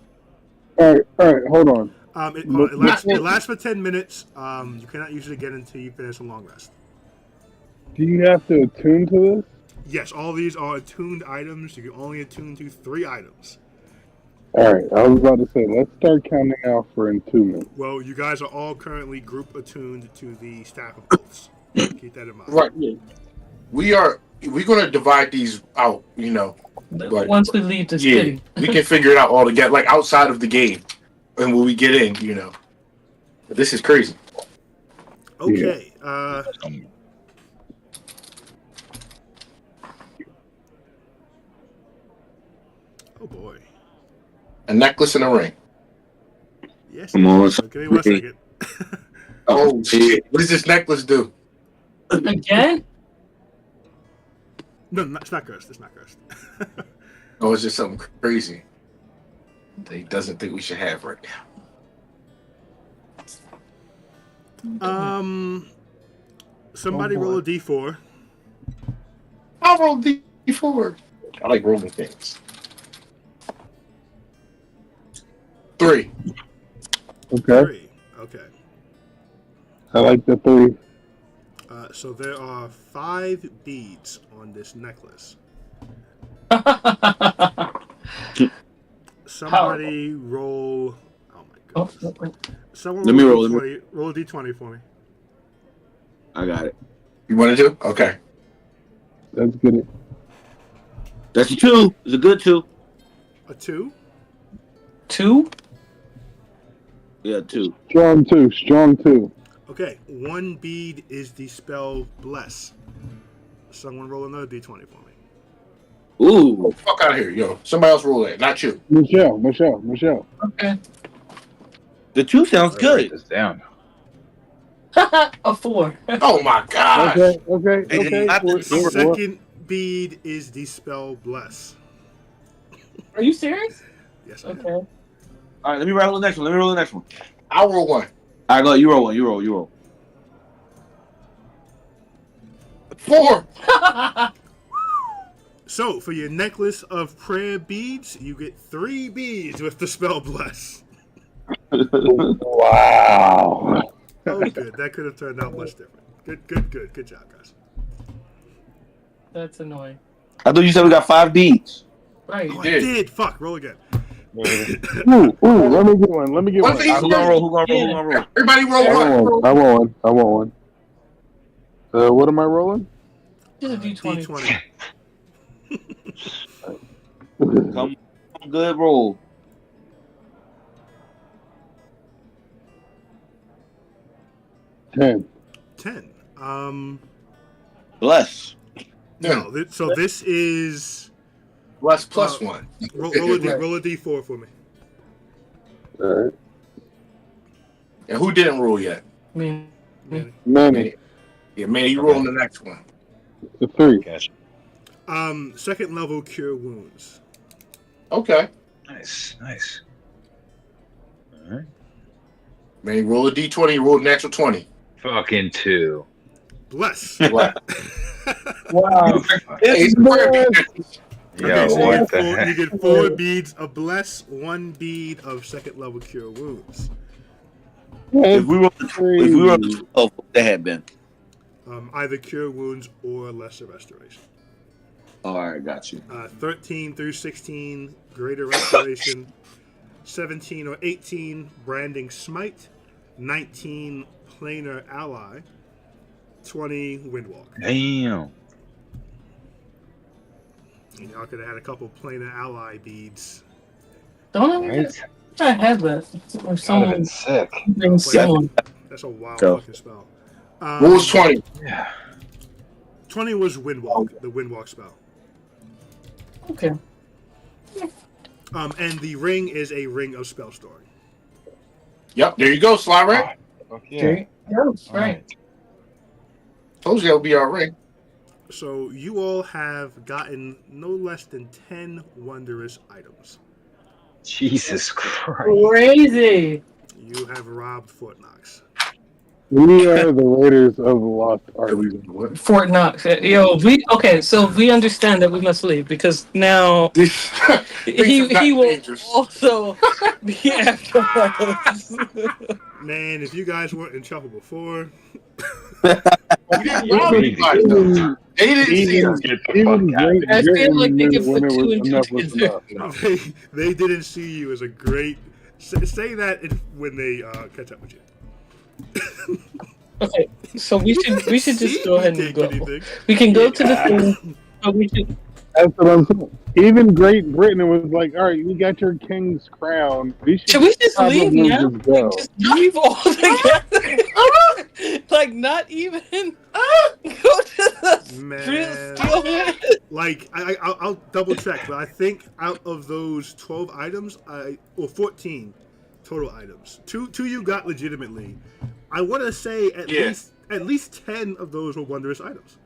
All right, hold on. It lasts for 10 minutes. You cannot use it again until you finish a long rest. Do you have to attune to this? Yes, all these are attuned items. You can only attune to 3 items. All right, I was about to say, let's start counting out for attunement. Well, you guys are all currently group attuned to the Staff of Oaths. Keep that in mind. Right. We're gonna divide these out, you know. But, Once we leave this yeah, city. we can figure it out all together, like outside of the game, and when we get in, you know. But this is crazy. Okay. Oh boy. A necklace and a ring. Yes. Come on, Give me 1 second. Oh shit! What does this necklace do? Again? No, it's not cursed. It's not cursed. Oh, it's just something crazy that he doesn't think we should have right now. Somebody roll a d4. I'll roll D4. I like rolling things. 3. Okay, 3. Okay. I like the 3. So there are 5 beads on this necklace. Somebody roll. Oh my goodness. Someone Let me roll, a let d20. Roll a d20 for me. I got it. You want to do? Okay. Let's get it. That's a 2. It's a good 2. A 2. 2? Yeah, 2. Strong 2. Okay. 1 bead is the spell Bless. Someone roll another d20 for me. Ooh. Fuck out of here, yo. Somebody else roll that, not you. Michelle. Okay. The 2 sounds Write good. this down. A 4. Oh my god. Okay. not the We're- Second bead is the spell Bless. Are you serious? Yes. I am. Okay. All right, let me roll the next one. I'll roll 1. All right, go. You roll one. You roll. 4. So, for your necklace of prayer beads, you get 3 beads with the spell Bless. Wow. Oh, good. That could have turned out much different. Good job, guys. That's annoying. I thought you said we got 5 beads. Right. Oh, I did. did. Fuck. Roll again. Ooh, let me get one. One for each Who gonna roll? Everybody roll 1. I want one. What am I rolling? Just a D20. D20. Come on, good roll. 10. 10. Bless. No. So this is plus 1. roll a d4 for me. All right. And who didn't roll yet? I mean, Manny. Manny. Yeah, man, you rolling the next one. The 3. Gotcha. Second level cure wounds. Okay. Nice, nice. All right. Man, roll a d20, roll a natural 20. Fucking 2. Bless. Wow. Wow. Hey, it's perfect. Yo, So what the you heck? get 4 beads of bless, 1 bead of second level cure wounds. If we were 12, what that had been. Either cure wounds or lesser restoration. All right, got you. 13 through 16, greater restoration. 17 or 18, branding smite. 19, planar ally. 20, windwalk. Damn. And y'all could have had a couple planar ally beads. Don't I? Right? I had that. Or That would have someone been sick. being similar. That's a wild So- fucking spell. What was 20? Yeah. 20 was windwalk, the windwalk spell. Okay. And the ring is a ring of spell storing. Yep, there you go, Sly Ray. Fuck yeah. Okay. Yeah, All right. Told you that would be our ring. So you all have gotten no less than 10 wondrous items. Jesus Christ. Crazy. You have robbed Fort Knox. We are the Raiders of the Lost Ark. Fort Knox. So we understand that we must leave because now This he will dangerous. also be after us. Man, if you guys weren't in trouble before, We didn't rob anybody, though. They didn't see us. Get the Even fuck out of great here. I feel like they Britain can when put it two was and two enough was together. enough. they didn't see you as a great. Say that when they catch up with you. Okay, so we should just go ahead and Take go. anything. We can go to the thing. But we should. That's what I'm saying. Even Great Britain was like, all right, we got your king's crown. Should we just leave probably now? just go. Just leave altogether. Like not even go to the Man. steal. Like I'll double check, but I think out of those 12 items, 14 total items, two you got legitimately. I want to say at least 10 of those were wondrous items,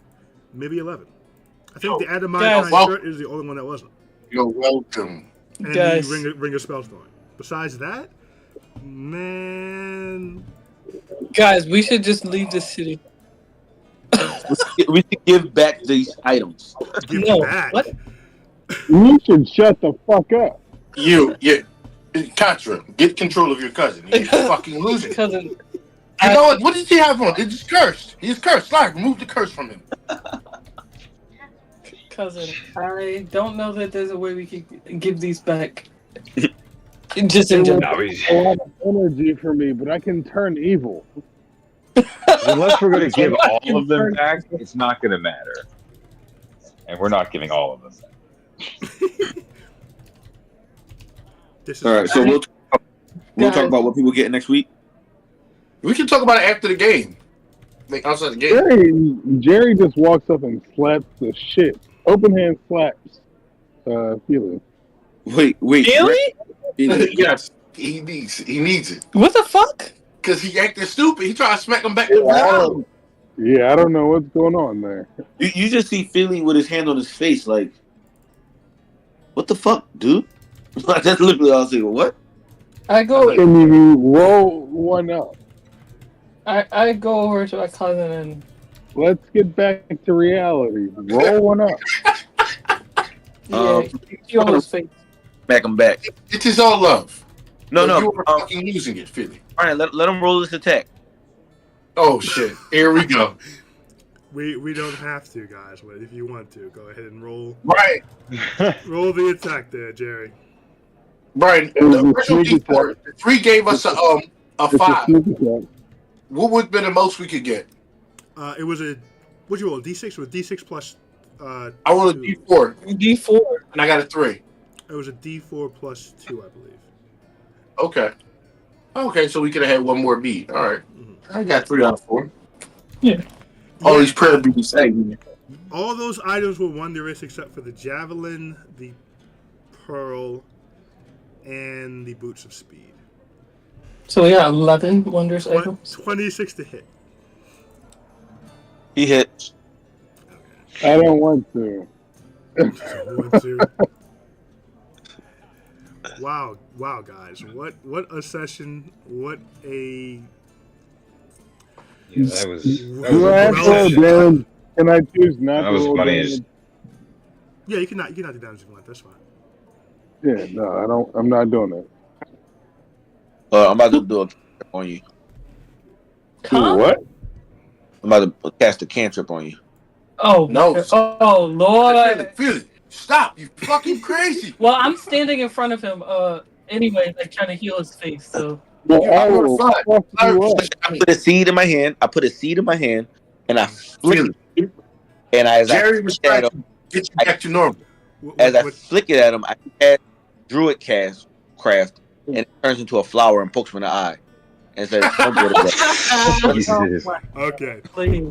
maybe 11. I think the adamantine Guys. shirt is the only one that wasn't, You're welcome. and Guys. the ring of spell storing. Besides that, man, Guys, we should just leave the city. We should give back these items. give No, back. what? You should shut the fuck up. Contra, get control of your cousin. He's fucking losing. You Cousin, know what? What does he have on? It's cursed. He's cursed. Slide, remove the curse from him. I don't know that there's a way we could give these back. Just in general. No, we- A lot of energy for me, but I can turn evil. unless we're going to give all of them back, it's not going to matter. And we're not giving all of them back. This is All right, so we'll talk Guys. about what people get next week. We can talk about it after the game. Like outside the game. Jerry just walks up and slaps the shit. Open hand slaps. Feeling. Wait. Really? Yes, he needs it What the fuck? because he acted stupid. He tried to smack him back to the ground. Yeah, I don't know what's going on there. You just see Philly with his hand on his face, like, what the fuck, dude? That's literally all I say. What? I go. Can you roll one up? I go over to my cousin and Let's get back to reality. Roll one up. you on his face. Back him back. It is all love. No. You were fucking losing it, Philly. All right, let him roll this attack. Oh shit! Here we go. we don't have to, guys. But if you want to, go ahead and roll Right, the attack there, Jerry. Brian. It was The a original sneak D4, the 3 gave us a It's a 5. sneak attack. What would have been the most we could get? It was a what'd you roll? D6 or D6 plus. I rolled a 2. D4 D4. and I got a 3. It was a D4 plus 2, I believe. Okay, so we could have had one more beat. All right, I got 3 out of 4. Yeah. All these prayer beats. Hey, All those items were wondrous except for the javelin, the pearl, and the boots of speed. So we got 11 wondrous items. 26 to hit. He hit. I don't want to. 1-2. Wow, guys! What a session! What a Yeah, that was Do I have to roll Well, damage? Can I choose not that to was roll funny. damage? yeah. You cannot do damage if you want. That's fine. Yeah, no, I don't. I'm not doing that. I'm about to do a cantrip on you. Huh? What? I'm about to cast a cantrip on you. Oh No. Oh Lord. Feel it. Stop! You fucking crazy. Well, I'm standing in front of him. Anyway, like trying to heal his face. So. Well, You're not oh, gonna fuck you up. I put a seed in my hand. And I flick it. And as Jerry I was flick trying at to him, get you back to normal. flick it at him, I cast Druid craft, and it turns into a flower and pokes him in the eye. And says, "Don't go to bed." Jesus. Okay, Please.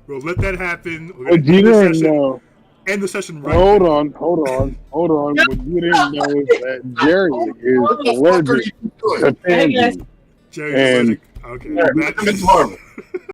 we'll let that happen. We're What gonna you didn't know. end the session right. Hold on. What you didn't know is that Jerry is What the fuck are allergic you doing? to pansies. Jerry's And- allergic. Okay, Welcome to normal.